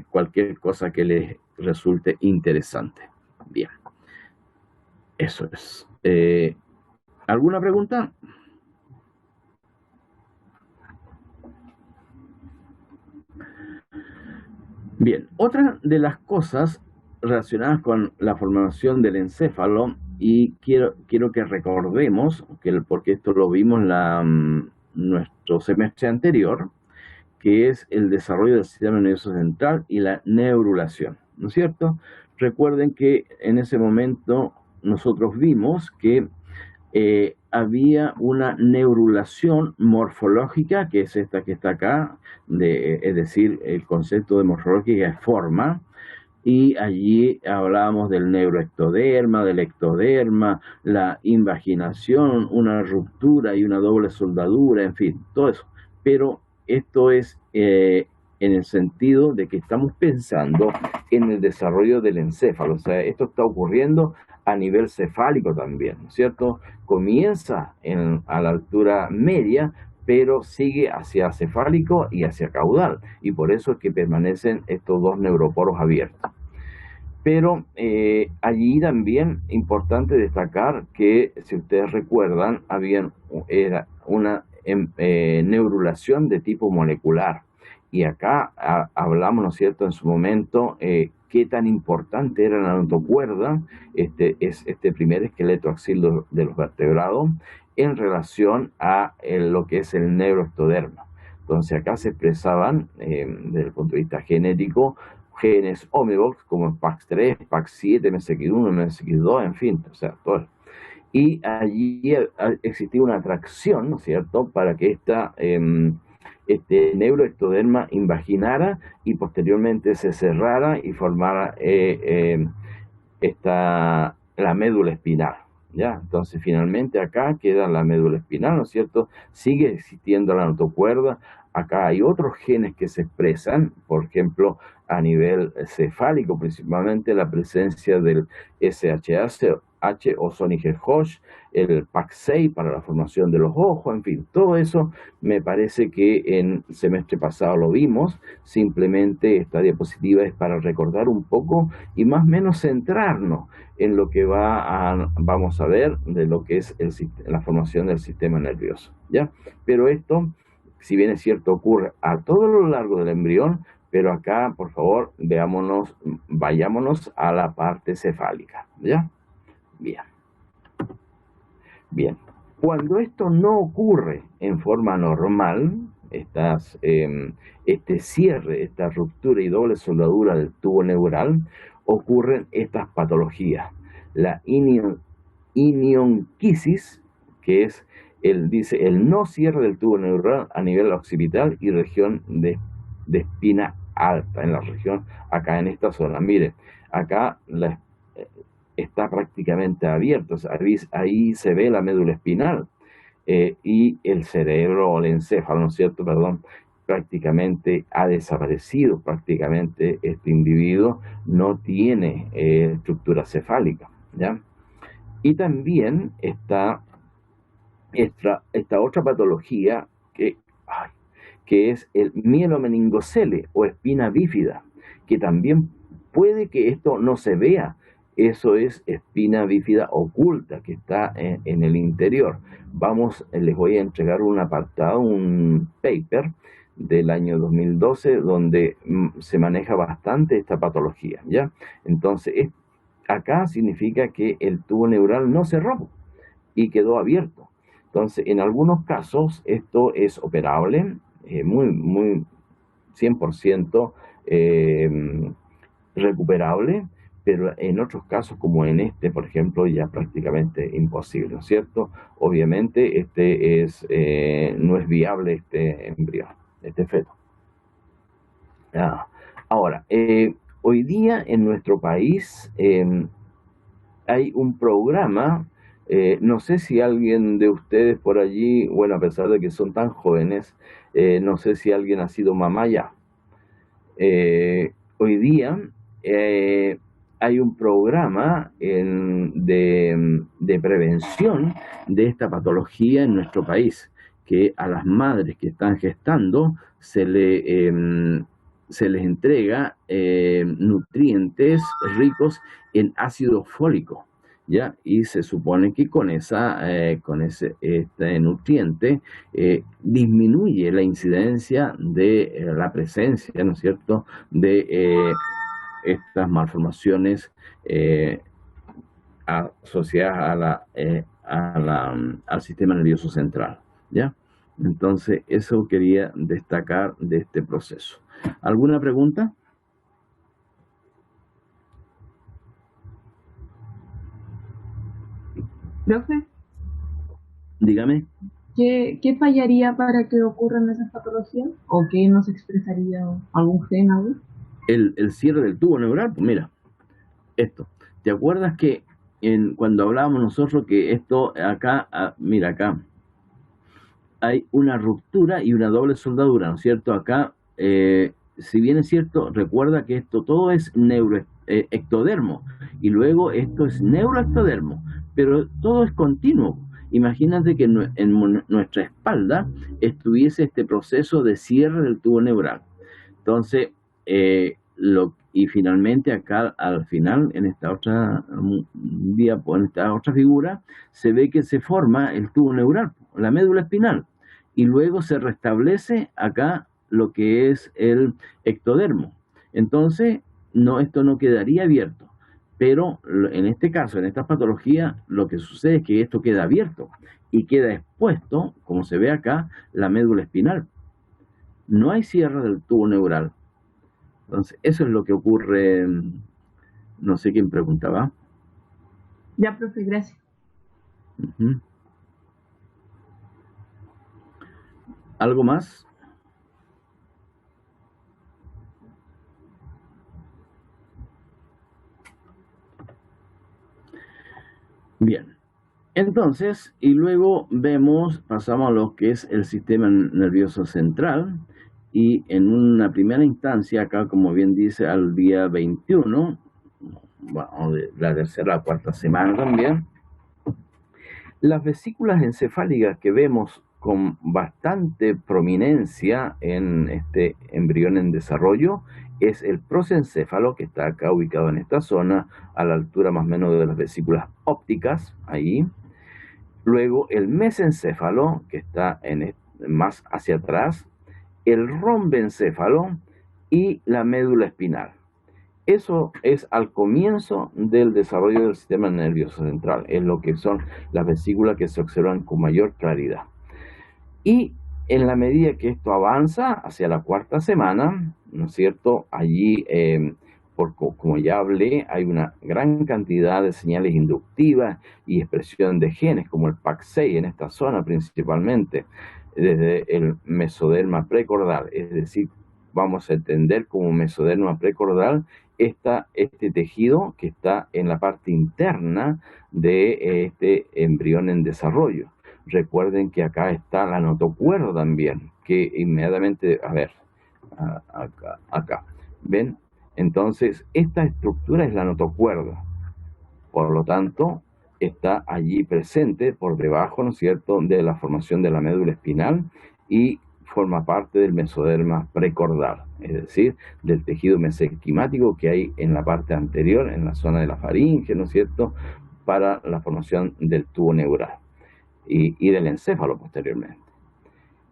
cualquier cosa que les resulte interesante. Bien, eso es. ¿Alguna pregunta? Bien, otra de las cosas relacionadas con la formación del encéfalo, y quiero que recordemos, porque esto lo vimos nuestro semestre anterior, que es el desarrollo del sistema nervioso central y la neurulación, ¿no es cierto? Recuerden que en ese momento nosotros vimos que había una neurulación morfológica, que es esta que está acá, es decir, el concepto de morfológica es forma, y allí hablábamos del neuroectoderma, del ectoderma, la invaginación, una ruptura y una doble soldadura, en fin, todo eso. Pero esto es en el sentido de que estamos pensando en el desarrollo del encéfalo, o sea, esto está ocurriendo a nivel cefálico también, ¿no es cierto? Comienza a la altura media, pero sigue hacia cefálico y hacia caudal, y por eso es que permanecen estos dos neuroporos abiertos. Pero allí también importante destacar que, si ustedes recuerdan, era una neurulación de tipo molecular, y acá hablamos, ¿no es cierto?, en su momento, qué tan importante era la notocuerda, este primer esqueleto axial de los vertebrados, en relación a lo que es el neuroectoderma. Entonces acá se expresaban, desde el punto de vista genético, genes Omnivox como PAX3, PAX7, MSX1, MSX2, en fin, o sea, todo. Y allí existía una atracción, ¿no es cierto?, para que este neuroectoderma invaginara y posteriormente se cerrara y formara la médula espinal, ¿ya? Entonces finalmente acá queda la médula espinal, ¿no es cierto? Sigue existiendo la notocuerda. Acá hay otros genes que se expresan, por ejemplo, a nivel cefálico, principalmente la presencia del SHH o Soniger-Hosh, el PAX6 para la formación de los ojos, en fin, todo eso me parece que en el semestre pasado lo vimos. Simplemente esta diapositiva es para recordar un poco y más o menos centrarnos en lo que vamos a ver de lo que es la formación del sistema nervioso, ¿ya? Pero esto, si bien es cierto, ocurre a todo lo largo del embrión, pero acá, por favor, vayámonos a la parte cefálica, ¿ya? Bien. Cuando esto no ocurre en forma normal, este cierre, esta ruptura y doble soldadura del tubo neural, ocurren estas patologías. La inionquisis, que es el no cierre del tubo neural a nivel occipital y región de espina alta, en la región, acá en esta zona. Miren, acá está prácticamente abierto, ahí se ve la médula espinal y el cerebro o el encéfalo, ¿no es cierto?, perdón, prácticamente ha desaparecido, prácticamente este individuo no tiene estructura cefálica, ¿ya? Y también está esta otra patología que es el mielomeningocele o espina bífida, que también puede que esto no se vea. Eso es espina bífida oculta que está en el interior. Les voy a entregar un apartado, un paper del año 2012, donde se maneja bastante esta patología, ¿ya? Entonces, acá significa que el tubo neural no cerró y quedó abierto. Entonces, en algunos casos, esto es operable, muy 100% recuperable, pero en otros casos, como en este, por ejemplo, ya prácticamente imposible, ¿no es cierto? Obviamente, no es viable este embrión, este feto. Ahora, hoy día en nuestro país hay un programa, no sé si alguien de ustedes por allí, bueno, a pesar de que son tan jóvenes, no sé si alguien ha sido mamá ya. Hoy día hay un programa de prevención de esta patología en nuestro país, que a las madres que están gestando se les entrega nutrientes ricos en ácido fólico. ¿ya? Y se supone que con este nutriente disminuye la incidencia de la presencia, ¿no es cierto?, de estas malformaciones asociadas al sistema nervioso central, ¿ya? Entonces, eso quería destacar de este proceso. ¿Alguna pregunta? Profe, Dígame. ¿qué fallaría para que ocurran esas patologías? ¿O qué no se expresaría algún gen, algo? El cierre del tubo neural, pues mira, esto. ¿Te acuerdas que cuando hablábamos nosotros que esto acá, mira acá, hay una ruptura y una doble soldadura, ¿no es cierto? Acá, si bien es cierto, recuerda que esto todo es ectodermo y luego esto es neuroectodermo, pero todo es continuo. Imagínate que en nuestra espalda estuviese este proceso de cierre del tubo neural. Entonces, y finalmente acá al final, en esta otra en esta otra figura, se ve que se forma el tubo neural, la médula espinal, y luego se restablece acá lo que es el ectodermo. Entonces, esto no quedaría abierto, pero en este caso, en esta patología, lo que sucede es que esto queda abierto y queda expuesto, como se ve acá, la médula espinal. No hay cierre del tubo neural. Entonces, eso es lo que ocurre. No sé quién preguntaba. Ya, profe, gracias. ¿Algo más? Bien. Entonces, y luego pasamos a lo que es el sistema nervioso central, y en una primera instancia, acá como bien dice, al día 21, bueno, de la tercera a cuarta semana también, las vesículas encefálicas que vemos con bastante prominencia en este embrión en desarrollo es el prosencéfalo, que está acá ubicado en esta zona, a la altura más o menos de las vesículas ópticas, ahí. Luego el mesencéfalo, que está más hacia atrás, el rombencéfalo y la médula espinal. Eso es al comienzo del desarrollo del sistema nervioso central, es lo que son las vesículas que se observan con mayor claridad. Y en la medida que esto avanza hacia la cuarta semana, ¿no es cierto?, allí, como ya hablé, hay una gran cantidad de señales inductivas y expresión de genes, como el PAC6 en esta zona principalmente, desde el mesoderma precordal, es decir, vamos a entender como mesoderma precordal este tejido que está en la parte interna de este embrión en desarrollo. Recuerden que acá está la notocuerda también, que inmediatamente, acá, ¿ven? Entonces, esta estructura es la notocuerda, por lo tanto, está allí presente por debajo, ¿no es cierto?, de la formación de la médula espinal y forma parte del mesoderma precordal, es decir, del tejido mesenquimático que hay en la parte anterior, en la zona de la faringe, ¿no es cierto?, para la formación del tubo neural y del encéfalo posteriormente.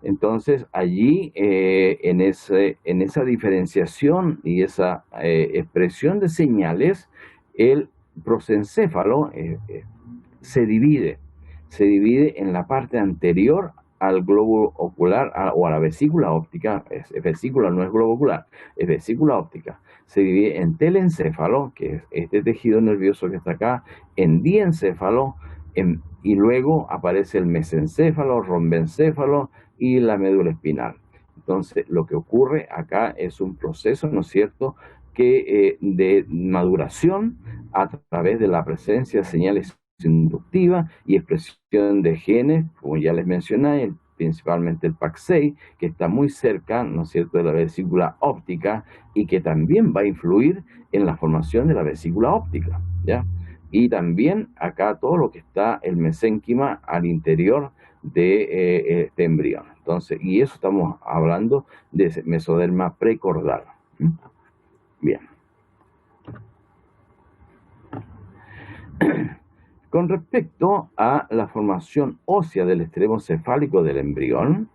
Entonces, allí, en esa diferenciación y esa expresión de señales, el prosencéfalo se divide en la parte anterior al globo ocular o a la vesícula óptica. Vesícula no es globo ocular, es vesícula óptica. Se divide en telencéfalo, que es este tejido nervioso que está acá, en diencéfalo, y luego aparece el mesencéfalo, rombencéfalo y la médula espinal. Entonces, lo que ocurre acá es un proceso, ¿no es cierto?, de maduración a través de la presencia de señales inductivas y expresión de genes, como ya les mencioné, principalmente el PAC6, que está muy cerca, ¿no es cierto?, de la vesícula óptica y que también va a influir en la formación de la vesícula óptica, ¿ya? Y también acá todo lo que está el mesénquima al interior de este embrión. Entonces, y eso estamos hablando de ese mesoderma precordal. Bien. Con respecto a la formación ósea del extremo cefálico del embrión,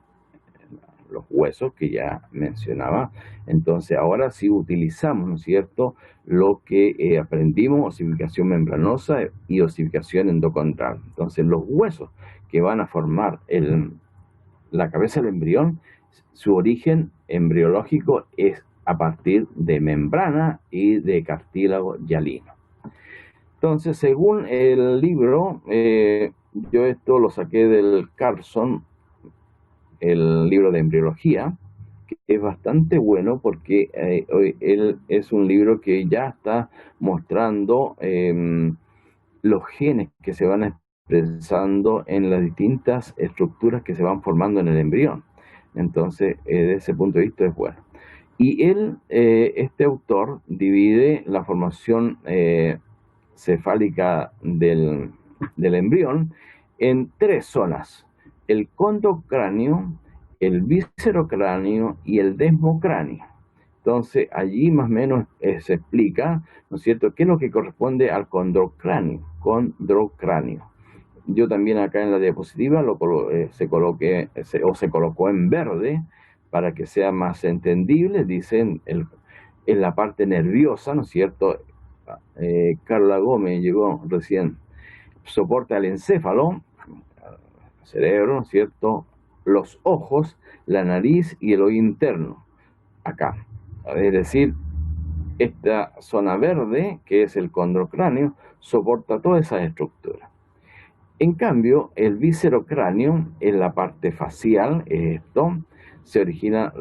los huesos que ya mencionaba, entonces ahora sí utilizamos, ¿no es cierto?, lo que aprendimos, osificación membranosa y osificación endocondral. Entonces los huesos que van a formar la cabeza del embrión, su origen embriológico es a partir de membrana y de cartílago hialino. Entonces, según el libro, yo esto lo saqué del Carlson, el libro de embriología, que es bastante bueno porque él es un libro que ya está mostrando los genes que se van expresando en las distintas estructuras que se van formando en el embrión. Entonces, desde ese punto de vista es bueno. Y este autor divide la formación cefálica del embrión en 3 zonas: el condrocráneo, el viscerocráneo y el desmocráneo. Entonces allí más o menos se explica, ¿no es cierto?, qué es lo que corresponde al condrocráneo. Yo también acá en la diapositiva se colocó en verde para que sea más entendible. Dicen en la parte nerviosa, ¿no es cierto? Carla Gómez llegó recién. Soporta el encéfalo, el cerebro, ¿no es cierto?, los ojos, la nariz y el oído interno, acá. Es decir, esta zona verde, que es el condrocráneo, soporta todas esas estructuras. En cambio, el viscerocráneo, en la parte facial, se origina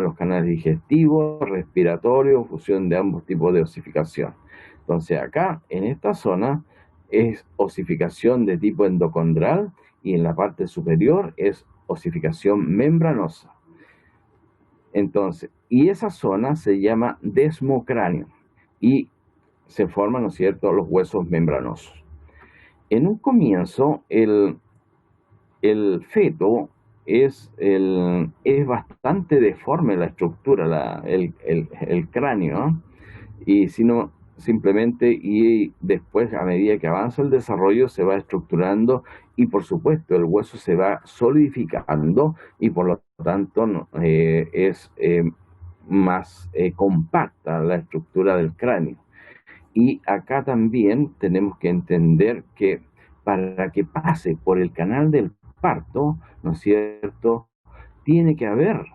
los canales digestivos, respiratorios, fusión de ambos tipos de osificación. Entonces acá, en esta zona, es osificación de tipo endocondral y en la parte superior es osificación membranosa. Entonces, y esa zona se llama desmocráneo y se forman, ¿no es cierto?, los huesos membranosos. En un comienzo, el feto es bastante deforme la estructura, el cráneo, ¿no? Y sino simplemente, y después a medida que avanza el desarrollo se va estructurando y por supuesto el hueso se va solidificando y por lo tanto es más compacta la estructura del cráneo. Y acá también tenemos que entender que para que pase por el canal del parto, ¿no es cierto?, tiene que haber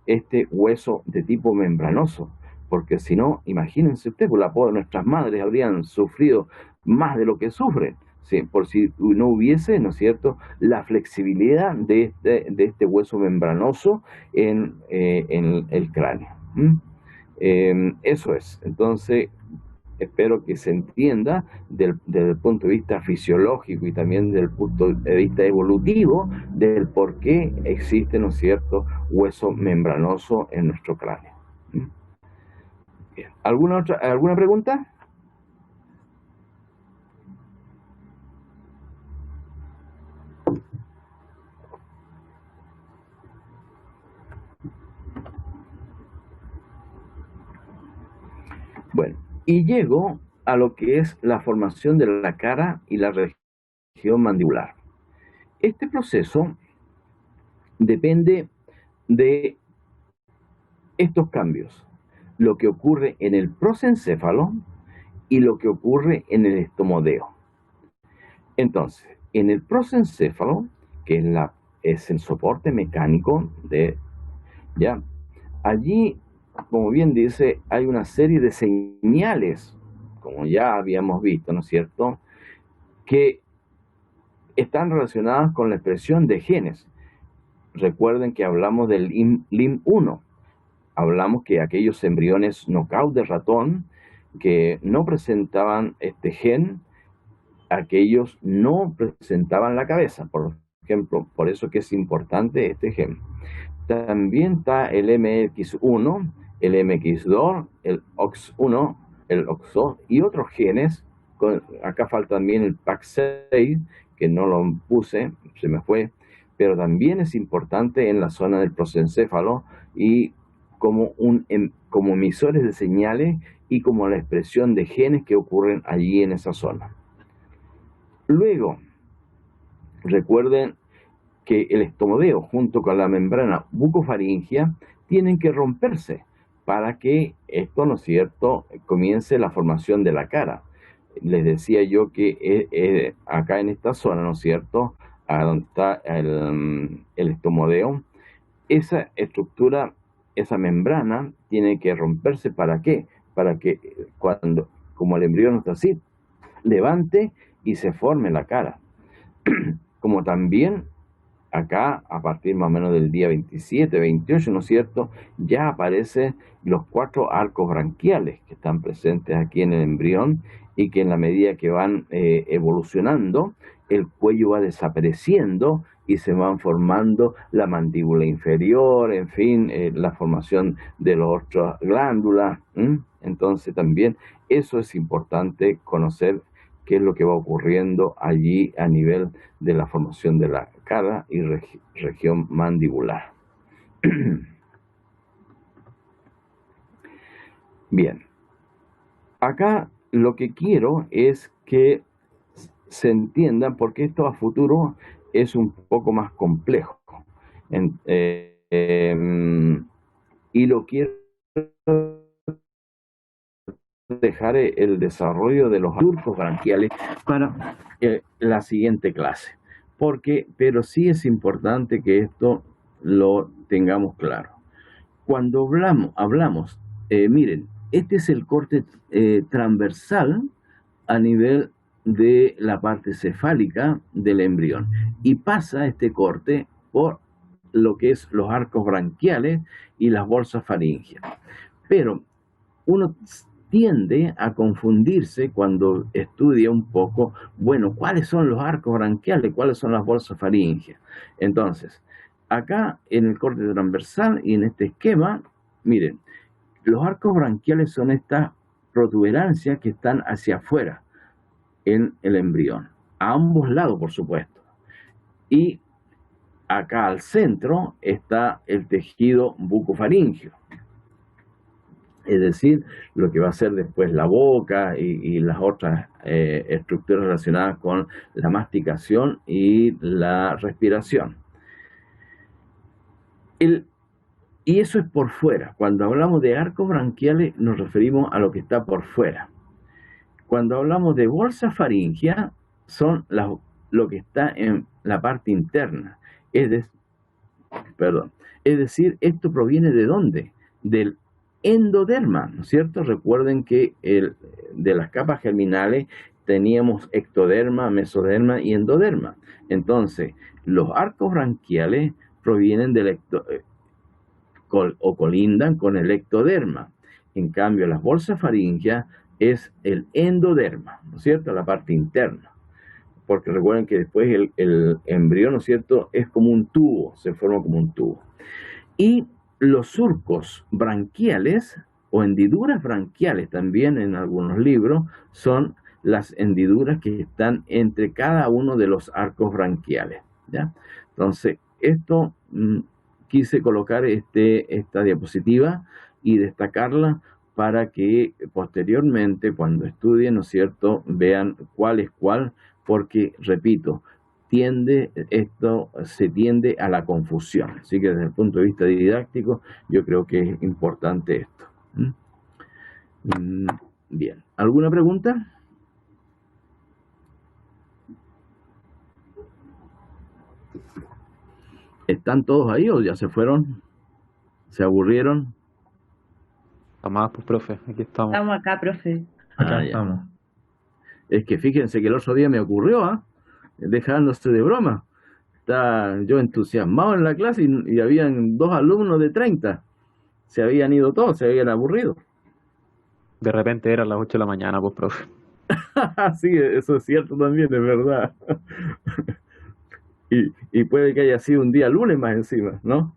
este hueso de tipo membranoso, porque si no, imagínense ustedes, por la pobre, nuestras madres habrían sufrido más de lo que sufren, ¿sí?, por si no hubiese, ¿no es cierto?, la flexibilidad de este hueso membranoso en el cráneo. Eso es. Entonces, espero que se entienda desde el punto de vista fisiológico y también desde el punto de vista evolutivo del por qué existe, ¿no es cierto?, hueso membranoso en nuestro cráneo. Bien. ¿Alguna pregunta? Bueno, y llego a lo que es la formación de la cara y la región mandibular. Este proceso depende de estos cambios: lo que ocurre en el prosencéfalo y lo que ocurre en el estomodeo. Entonces, en el prosencéfalo, que es el soporte mecánico allí, como bien dice, hay una serie de señales, como ya habíamos visto, ¿no es cierto?, que están relacionadas con la expresión de genes. Recuerden que hablamos del LIM1. Hablamos que aquellos embriones knockout de ratón que no presentaban este gen, aquellos no presentaban la cabeza, por ejemplo, por eso que es importante este gen. También está el MX1, el MX2, el OX1, el OX2 y otros genes. Acá falta también el PAX6, que no lo puse, se me fue, pero también es importante en la zona del prosencéfalo y como emisores de señales y como la expresión de genes que ocurren allí en esa zona. Luego, recuerden que el estomodeo junto con la membrana bucofaringea tienen que romperse para que esto, ¿no es cierto?, comience la formación de la cara. Les decía yo que acá en esta zona, ¿no es cierto?, a donde está el estomodeo, esa estructura, esa membrana tiene que romperse. ¿Para qué? Para que cuando, como el embrión está así, levante y se forme la cara. Como también acá, a partir más o menos del día 27, 28, ¿no es cierto?, ya aparecen los 4 arcos branquiales que están presentes aquí en el embrión, y que en la medida que van evolucionando, el cuello va desapareciendo y se van formando la mandíbula inferior, en fin, la formación de las otras glándulas. Entonces también eso es importante conocer, qué es lo que va ocurriendo allí a nivel de la formación de la cara y región mandibular. Bien, acá lo que quiero es que se entiendan, porque esto a futuro es un poco más complejo, y lo quiero dejar el desarrollo de los surcos branquiales para la siguiente clase, pero sí es importante que esto lo tengamos claro. Cuando hablamos, miren, este es el corte transversal a nivel de la parte cefálica del embrión, y pasa este corte por lo que es los arcos branquiales y las bolsas faríngeas. Pero uno tiende a confundirse cuando estudia un poco, bueno, ¿cuáles son los arcos branquiales? ¿Cuáles son las bolsas faríngeas? Entonces, acá en el corte transversal y en este esquema, miren, los arcos branquiales son estas protuberancias que están hacia afuera en el embrión, a ambos lados, por supuesto. Y acá al centro está el tejido bucofaríngeo, es decir, lo que va a ser después la boca y las otras estructuras relacionadas con la masticación y la respiración. Y eso es por fuera. Cuando hablamos de arcos branquiales nos referimos a lo que está por fuera. Cuando hablamos de bolsa faríngea son lo que está en la parte interna. Es decir, esto proviene ¿de dónde? Del endoderma, ¿no es cierto? Recuerden que de las capas germinales teníamos ectoderma, mesoderma y endoderma. Entonces, los arcos branquiales provienen del o colindan con el ectoderma. En cambio, las bolsas faríngeas es el endoderma, ¿no es cierto? La parte interna. Porque recuerden que después el embrión, ¿no es cierto?, es como un tubo, se forma como un tubo. Y los surcos branquiales o hendiduras branquiales también en algunos libros son las hendiduras que están entre cada uno de los arcos branquiales, ¿ya? Entonces, esto quise colocar esta diapositiva y destacarla para que posteriormente, cuando estudien, ¿no es cierto?, vean cuál es cuál, porque, repito, se tiende a la confusión. Así que desde el punto de vista didáctico, yo creo que es importante esto. Bien, ¿alguna pregunta? ¿Están todos ahí o ya se fueron? ¿Se aburrieron? Más, pues, profe, aquí estamos. Estamos acá, profe. Acá estamos. Es que fíjense que el otro día me ocurrió, dejándose de broma. Estaba yo entusiasmado en la clase y habían 2 alumnos de 30. Se habían ido todos, se habían aburrido. De repente eran las 8 de la mañana, pues, profe. Sí, eso es cierto también, es verdad. Y puede que haya sido un día lunes más encima, ¿no?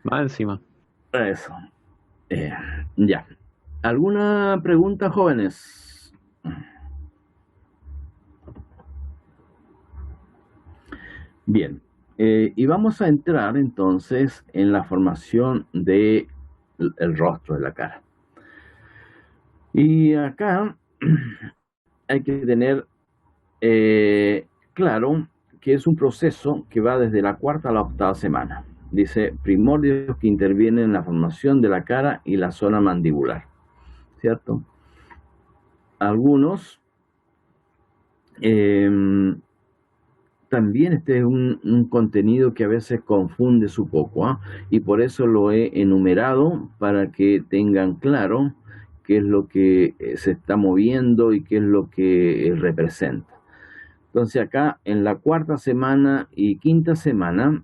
Más encima. Eso. Ya. ¿Alguna pregunta, jóvenes? Bien. Y vamos a entrar entonces en la formación del rostro, de la cara. Y acá hay que tener claro que es un proceso que va desde la cuarta a la octava semana. Dice, primordios que intervienen en la formación de la cara y la zona mandibular, ¿cierto? Algunos, también este es un contenido que a veces confunde un poco, ¿ah? Y por eso lo he enumerado para que tengan claro qué es lo que se está moviendo y qué es lo que representa. Entonces acá en la cuarta semana y quinta semana,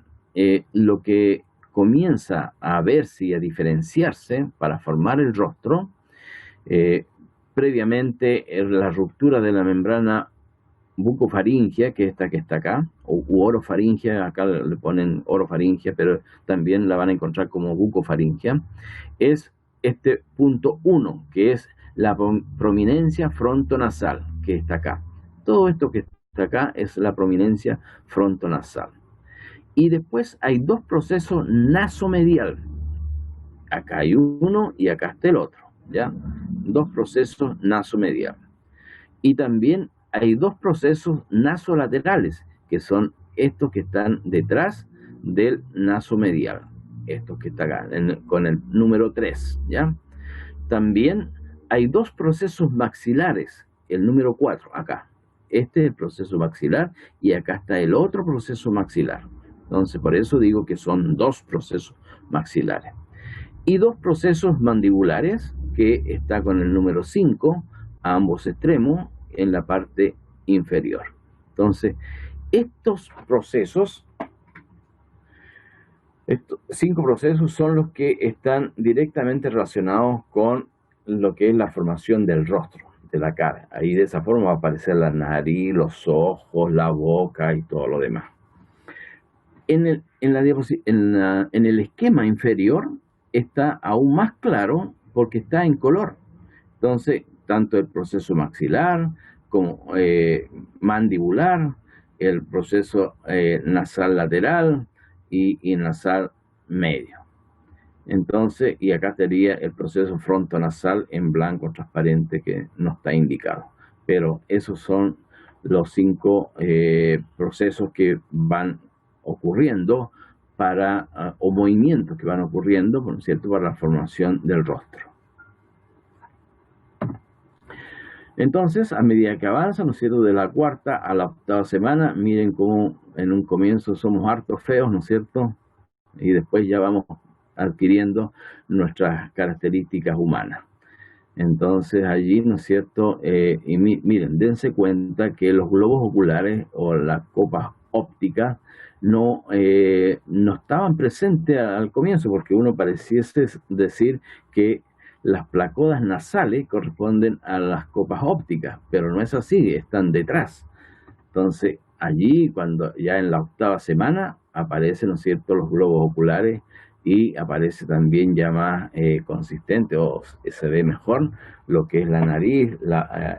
lo que comienza a verse y a diferenciarse para formar el rostro, previamente la ruptura de la membrana bucofaringia, que es esta que está acá, u orofaringia, acá le ponen orofaringia, pero también la van a encontrar como bucofaringia, es este punto 1, que es la prominencia frontonasal, que está acá. Todo esto que está acá es la prominencia frontonasal. Y después hay dos procesos nasomedial. Acá hay uno y acá está el otro, ¿ya? Dos procesos nasomedial. Y también hay dos procesos nasolaterales, que son estos que están detrás del nasomedial. Estos que están acá, con el número 3, ¿ya? También hay dos procesos maxilares, el número 4, acá. Este es el proceso maxilar y acá está el otro proceso maxilar. Entonces, por eso digo que son dos procesos maxilares. Y dos procesos mandibulares, que está con el número 5, a ambos extremos, en la parte inferior. Entonces, estos procesos, estos 5 procesos son los que están directamente relacionados con lo que es la formación del rostro, de la cara. Ahí de esa forma va a aparecer la nariz, los ojos, la boca y todo lo demás. En el esquema inferior está aún más claro porque está en color. Entonces, tanto el proceso maxilar como mandibular, el proceso nasal lateral y nasal medio. Entonces, y acá estaría el proceso frontonasal en blanco transparente que no está indicado. Pero esos son los 5 procesos que van ocurriendo o movimientos que van ocurriendo, ¿no es cierto?, para la formación del rostro. Entonces, a medida que avanza, ¿no es cierto?, de la cuarta a la octava semana, miren cómo en un comienzo somos hartos feos, ¿no es cierto?, y después ya vamos adquiriendo nuestras características humanas. Entonces allí, ¿no es cierto?, y miren, dense cuenta que los globos oculares o las copas ópticas no estaban presentes al comienzo, porque uno pareciese decir que las placodas nasales corresponden a las copas ópticas, pero no es así, están detrás. Entonces allí, cuando ya en la octava semana aparecen, ¿no es cierto?, los globos oculares y aparece también ya más consistente o se ve mejor lo que es la nariz,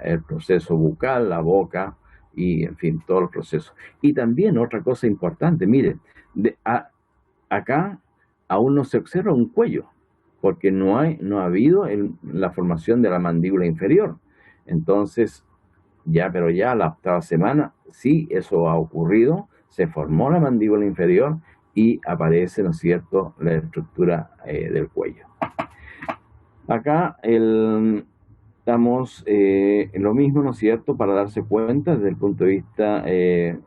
el proceso bucal, la boca y en fin, todos los procesos. Y también otra cosa importante, miren, acá aún no se observa un cuello, porque no ha habido la formación de la mandíbula inferior. Entonces, pero ya la octava semana, sí, eso ha ocurrido, se formó la mandíbula inferior y aparece, ¿no es cierto?, la estructura del cuello. Acá estamos en lo mismo, ¿no es cierto?, para darse cuenta desde el punto de vista el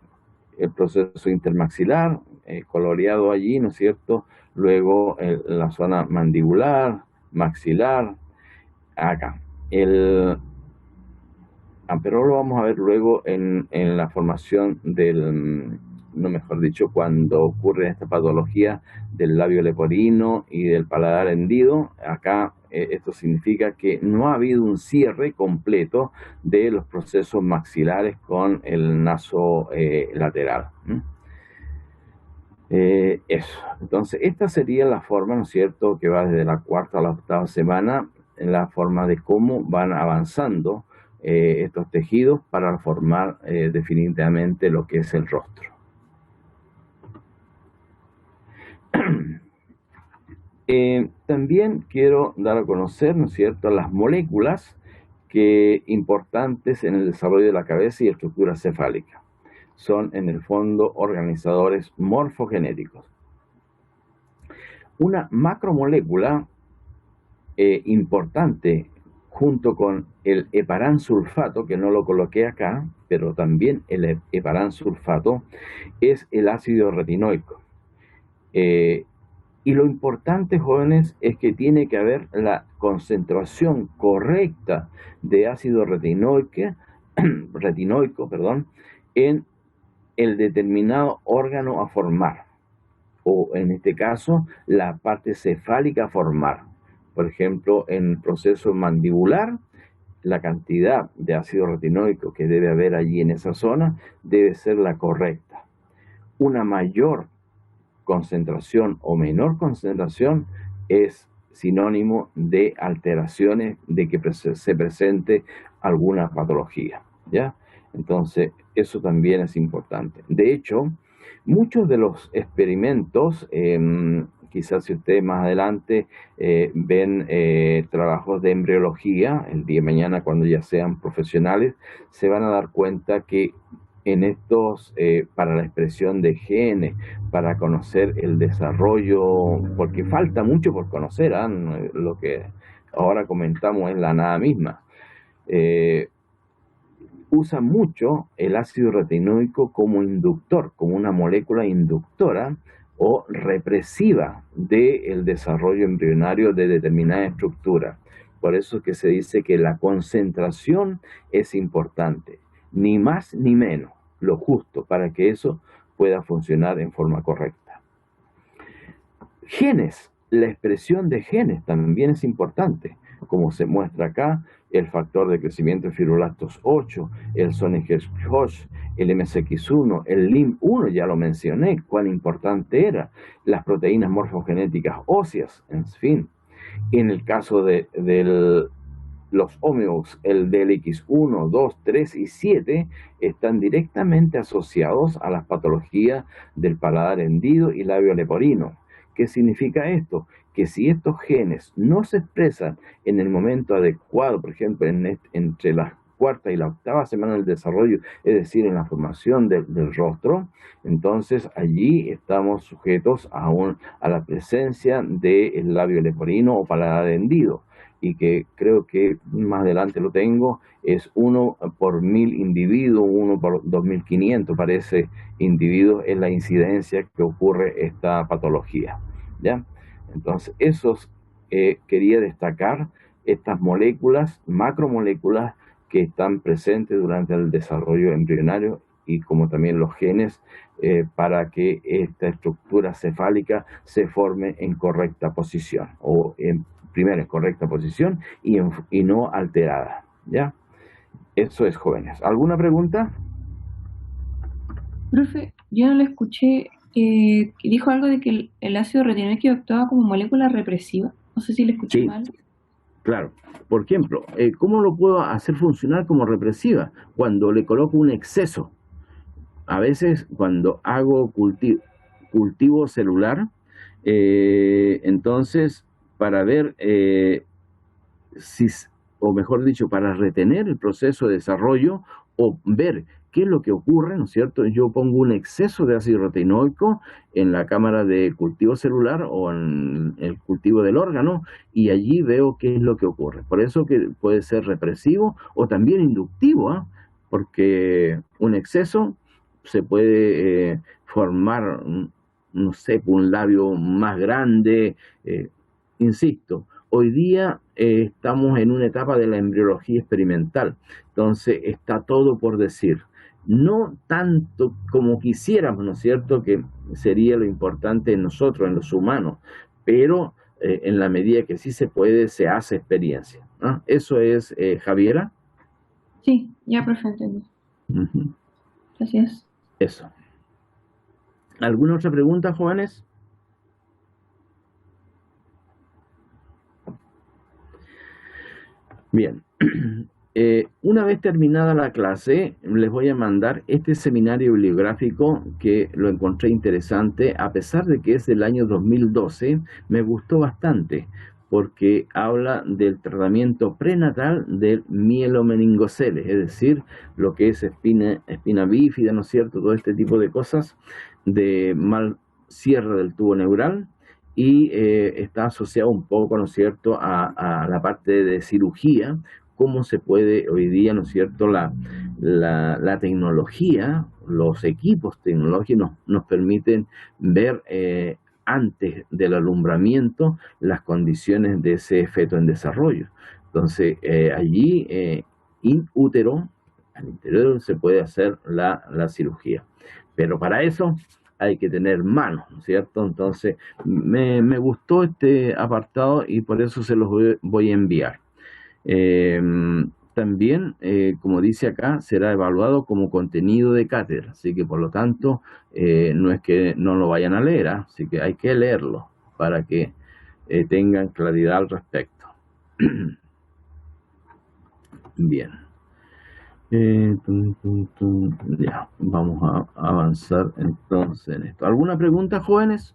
proceso intermaxilar, coloreado allí, ¿no es cierto?, luego la zona mandibular, maxilar, acá. Pero lo vamos a ver luego en la formación mejor dicho, cuando ocurre esta patología del labio leporino y del paladar hendido. Acá esto significa que no ha habido un cierre completo de los procesos maxilares con el naso lateral. Eso. Entonces, esta sería la forma, ¿no es cierto?, que va desde la cuarta a la octava semana, en la forma de cómo van avanzando estos tejidos para formar definitivamente lo que es el rostro. También quiero dar a conocer, ¿no es cierto?, las moléculas que importantes en el desarrollo de la cabeza y estructura cefálica. Son en el fondo organizadores morfogenéticos. Una macromolécula importante junto con el heparansulfato, que no lo coloqué acá, pero también el heparansulfato, es el ácido retinoico. Y lo importante, jóvenes, es que tiene que haber la concentración correcta de ácido retinoico, en el determinado órgano a formar, o en este caso, la parte cefálica a formar. Por ejemplo, en el proceso mandibular, la cantidad de ácido retinoico que debe haber allí en esa zona debe ser la correcta. Una mayor concentración o menor concentración es sinónimo de alteraciones, de que se presente alguna patología, ¿ya? Entonces, eso también es importante. De hecho, muchos de los experimentos, quizás si ustedes más adelante ven trabajos de embriología, el día de mañana cuando ya sean profesionales, se van a dar cuenta que en estos, para la expresión de genes, para conocer el desarrollo, porque falta mucho por conocer, lo que ahora comentamos es la nada misma. Usa mucho el ácido retinoico como inductor, como una molécula inductora o represiva del desarrollo embrionario de determinada estructura. Por eso es que se dice que la concentración es importante, ni más ni menos, lo justo para que eso pueda funcionar en forma correcta. Genes, la expresión de genes también es importante, como se muestra acá, el factor de crecimiento de fibroblastos 8, el Sonic-Hosh, el MSX1, el LIM1, ya lo mencioné, cuán importante era, las proteínas morfogenéticas óseas, en fin. En el caso de los homeos, el DLX1, 2, 3 y 7 están directamente asociados a las patologías del paladar hendido y labio leporino. ¿Qué significa esto? Que si estos genes no se expresan en el momento adecuado, por ejemplo, entre la cuarta y la octava semana del desarrollo, es decir, en la formación del rostro, entonces allí estamos sujetos a la presencia del labio leporino o paladar hendido, y que creo que más adelante lo tengo, es 1 por 1000 individuos, 1 por 2500 parece individuos, es la incidencia que ocurre esta patología, ¿ya? Entonces, quería destacar estas moléculas, macromoléculas que están presentes durante el desarrollo embrionario y como también los genes para que esta estructura cefálica se forme en correcta posición, o primero en correcta posición y no alterada, ¿ya? Eso es, jóvenes. ¿Alguna pregunta? Profe, yo no le escuché. Dijo algo de que el ácido retinoico actuaba como molécula represiva. No sé si le escuché mal. Claro. Por ejemplo, ¿cómo lo puedo hacer funcionar como represiva? Cuando le coloco un exceso. A veces cuando hago cultivo celular, entonces para ver o mejor dicho, para retener el proceso de desarrollo o ver qué es lo que ocurre, ¿no es cierto? Yo pongo un exceso de ácido retinoico en la cámara de cultivo celular o en el cultivo del órgano y allí veo qué es lo que ocurre. Por eso que puede ser represivo o también inductivo, porque un exceso se puede formar, no sé, un labio más grande, insisto. Hoy día estamos en una etapa de la embriología experimental, entonces está todo por decir. No tanto como quisiéramos, ¿no es cierto?, que sería lo importante en nosotros, en los humanos, pero en la medida que sí se puede, se hace experiencia, ¿no? Eso es, Javiera. Sí, ya perfecto. Gracias. Eso. ¿Alguna otra pregunta, jóvenes? Bien, una vez terminada la clase, les voy a mandar este seminario bibliográfico que lo encontré interesante, a pesar de que es del año 2012, me gustó bastante, porque habla del tratamiento prenatal del mielomeningoceles, es decir, lo que es espina bífida, ¿no es cierto?, todo este tipo de cosas, de mal cierre del tubo neural, y está asociado un poco, ¿no es cierto?, a la parte de cirugía, cómo se puede hoy día, ¿no es cierto?, la tecnología, los equipos tecnológicos nos permiten ver antes del alumbramiento las condiciones de ese feto en desarrollo. Entonces, allí, in útero, al interior, se puede hacer la cirugía. Pero para eso hay que tener manos, ¿no es cierto? Entonces, me gustó este apartado y por eso se los voy a enviar. También, como dice acá, será evaluado como contenido de cátedra, así que por lo tanto no es que no lo vayan a leer, así que hay que leerlo para que tengan claridad al respecto. Bien. Ya, vamos a avanzar entonces en esto. ¿Alguna pregunta, jóvenes?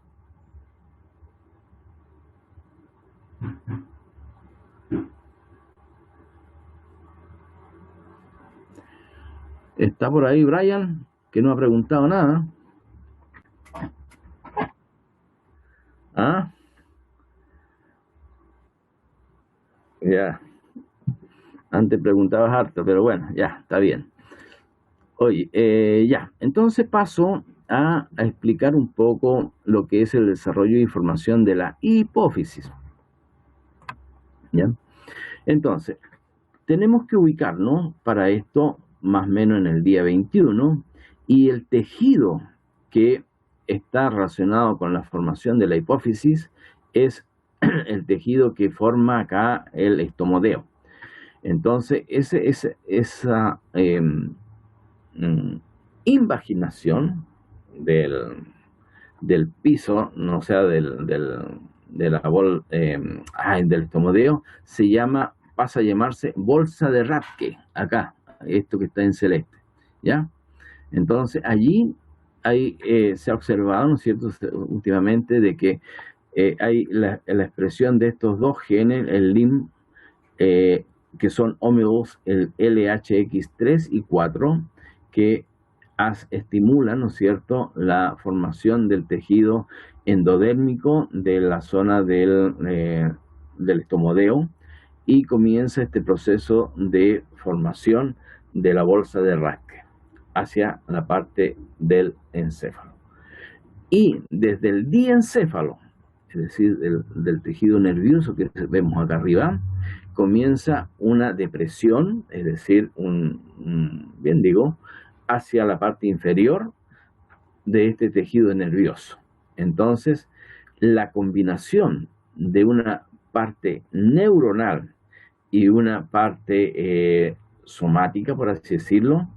¿Está por ahí Brian, que no ha preguntado nada? ¿Ah? Ya. Antes preguntabas harto, pero bueno, ya, está bien. Oye, ya, entonces paso a explicar un poco lo que es el desarrollo de información de la hipófisis. ¿Ya? Entonces, tenemos que ubicarnos para esto más o menos en el día 21, y el tejido que está relacionado con la formación de la hipófisis es el tejido que forma acá el estomodeo. Entonces, esa invaginación del piso, no sea del estomodeo, pasa a llamarse bolsa de Rathke, acá, esto que está en celeste, ¿ya? Entonces, allí se ha observado, ¿no es cierto?, últimamente, de que hay la expresión de estos dos genes, el LIM, que son homólogos, el LHX3 y 4, que estimulan, ¿no es cierto?, la formación del tejido endodérmico de la zona del estomodeo, y comienza este proceso de formación de la bolsa de Rathke hacia la parte del encéfalo. Y desde el diencéfalo, es decir, del tejido nervioso que vemos acá arriba, comienza una depresión, es decir, hacia la parte inferior de este tejido nervioso. Entonces, la combinación de una parte neuronal y una parte somática, por así decirlo,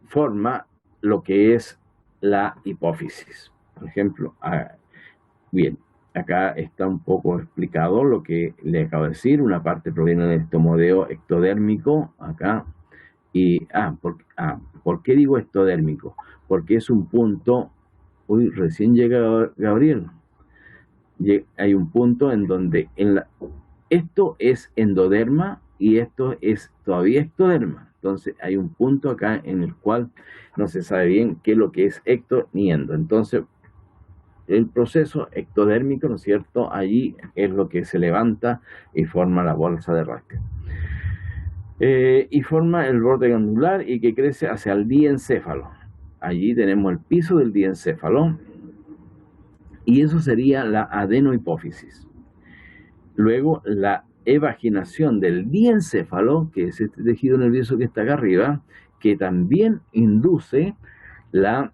forma lo que es la hipófisis. Por ejemplo, bien, acá está un poco explicado lo que le acabo de decir. Una parte proviene del estomodeo ectodérmico, acá. Y, ¿por qué digo ectodérmico? Porque es un punto, recién llega Gabriel. Hay un punto en donde esto es endoderma y esto es todavía ectoderma. Entonces hay un punto acá en el cual no se sabe bien qué es lo que es ecto ni endo. Entonces el proceso ectodérmico, ¿no es cierto?, allí es lo que se levanta y forma la bolsa de Rathke. Y forma el borde glandular y que crece hacia el diencéfalo. Allí tenemos el piso del diencéfalo y eso sería la adenohipófisis. Luego la evaginación del diencéfalo, que es este tejido nervioso que está acá arriba, que también induce las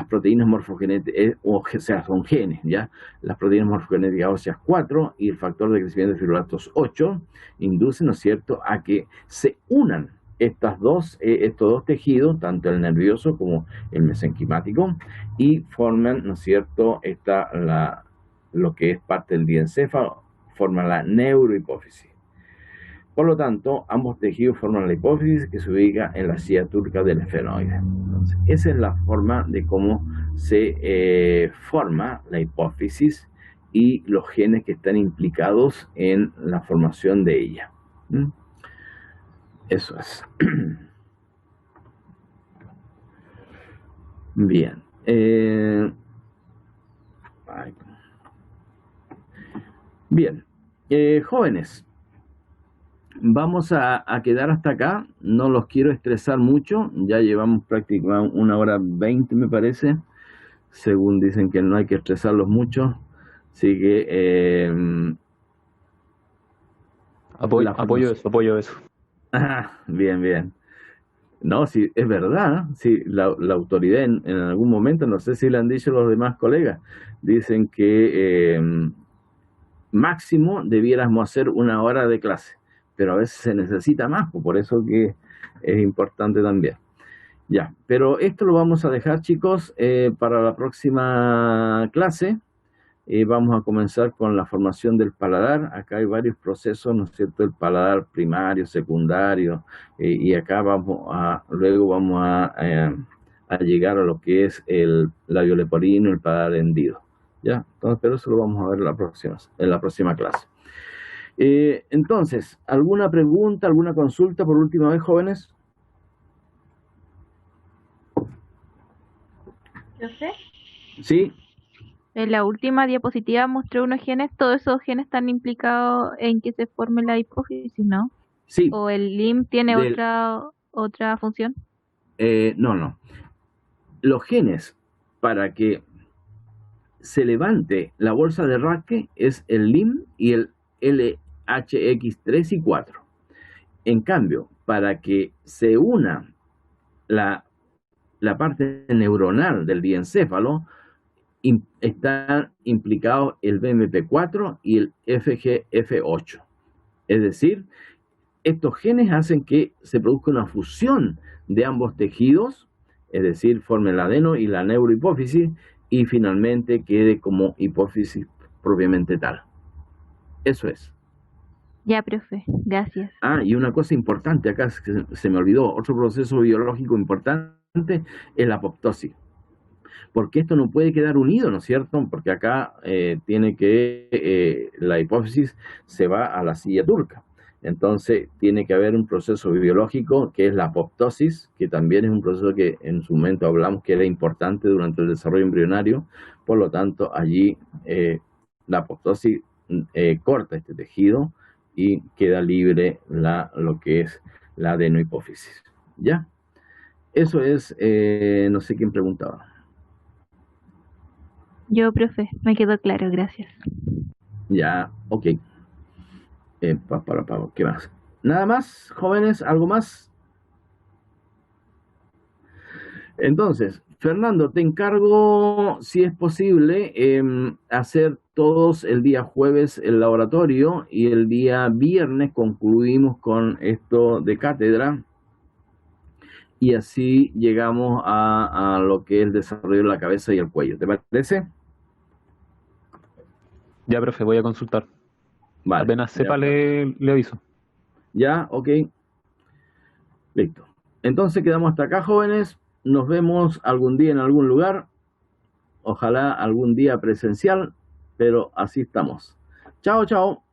proteínas morfogenéticas, o sea, son genes, ¿ya? Las proteínas morfogenéticas óseas 4 y el factor de crecimiento de fibroblastos 8 inducen, ¿no es cierto?, a que se unan estos dos tejidos, tanto el nervioso como el mesenquimático, y forman, ¿no es cierto?, lo que es parte del diencéfalo, forman la neurohipófisis. Por lo tanto, ambos tejidos forman la hipófisis, que se ubica en la silla turca del esfenoide. Entonces, esa es la forma de cómo se forma la hipófisis, y los genes que están implicados en la formación de ella. Eso es. Bien. Bien. Jóvenes, vamos a quedar hasta acá. No los quiero estresar mucho. Ya llevamos prácticamente 1:20, me parece. Según dicen que no hay que estresarlos mucho. Así que... apoyo eso. Bien, bien. No, sí, es verdad. Sí, la autoridad en algún momento, no sé si le han dicho los demás colegas, dicen que máximo debiéramos hacer 1 hora de clase, pero a veces se necesita más, por eso que es importante también. Ya, pero esto lo vamos a dejar, chicos, para la próxima clase. Vamos a comenzar con la formación del paladar. Acá hay varios procesos, ¿no es cierto? El paladar primario, secundario, y acá luego vamos a llegar a lo que es el labio leporino, el paladar hendido. ¿Ya? Entonces, pero eso lo vamos a ver en la próxima clase. Entonces, ¿alguna pregunta, alguna consulta por última vez, jóvenes? ¿Profe? Sí. En la última diapositiva mostré unos genes, todos esos genes están implicados en que se forme la hipófisis, ¿no? Sí. ¿O el LIM tiene otra función? No. Los genes para que se levante la bolsa de Raschke es el LIM y el LHX3 y 4. En cambio, para que se una la parte neuronal del diencéfalo, están implicados el BMP4 y el FGF8. Es decir, estos genes hacen que se produzca una fusión de ambos tejidos, es decir, forme el adeno y la neurohipófisis, y finalmente quede como hipófisis propiamente tal. Eso es. Ya, profe, gracias. Y una cosa importante, acá se me olvidó, otro proceso biológico importante es la apoptosis. Porque esto no puede quedar unido, ¿no es cierto? Porque acá tiene que, la hipófisis se va a la silla turca. Entonces tiene que haber un proceso biológico que es la apoptosis, que también es un proceso que en su momento hablamos que era importante durante el desarrollo embrionario. Por lo tanto, allí la apoptosis corta este tejido y queda libre lo que es la adenohipófisis. ¿Ya? Eso es, no sé quién preguntaba. Yo, profe, me quedó claro, gracias. Ya, ok. ¿Qué más? ¿Nada más, jóvenes? ¿Algo más? Entonces, Fernando, te encargo, si es posible, hacer todos el día jueves el laboratorio y el día viernes concluimos con esto de cátedra y así llegamos a lo que es el desarrollo de la cabeza y el cuello. ¿Te parece? Ya, profe, voy a consultar. Vale, apenas sepa le aviso. Ya, ok. Listo. Entonces quedamos hasta acá, jóvenes. Nos vemos algún día en algún lugar. Ojalá algún día presencial, pero así estamos. Chao, chao.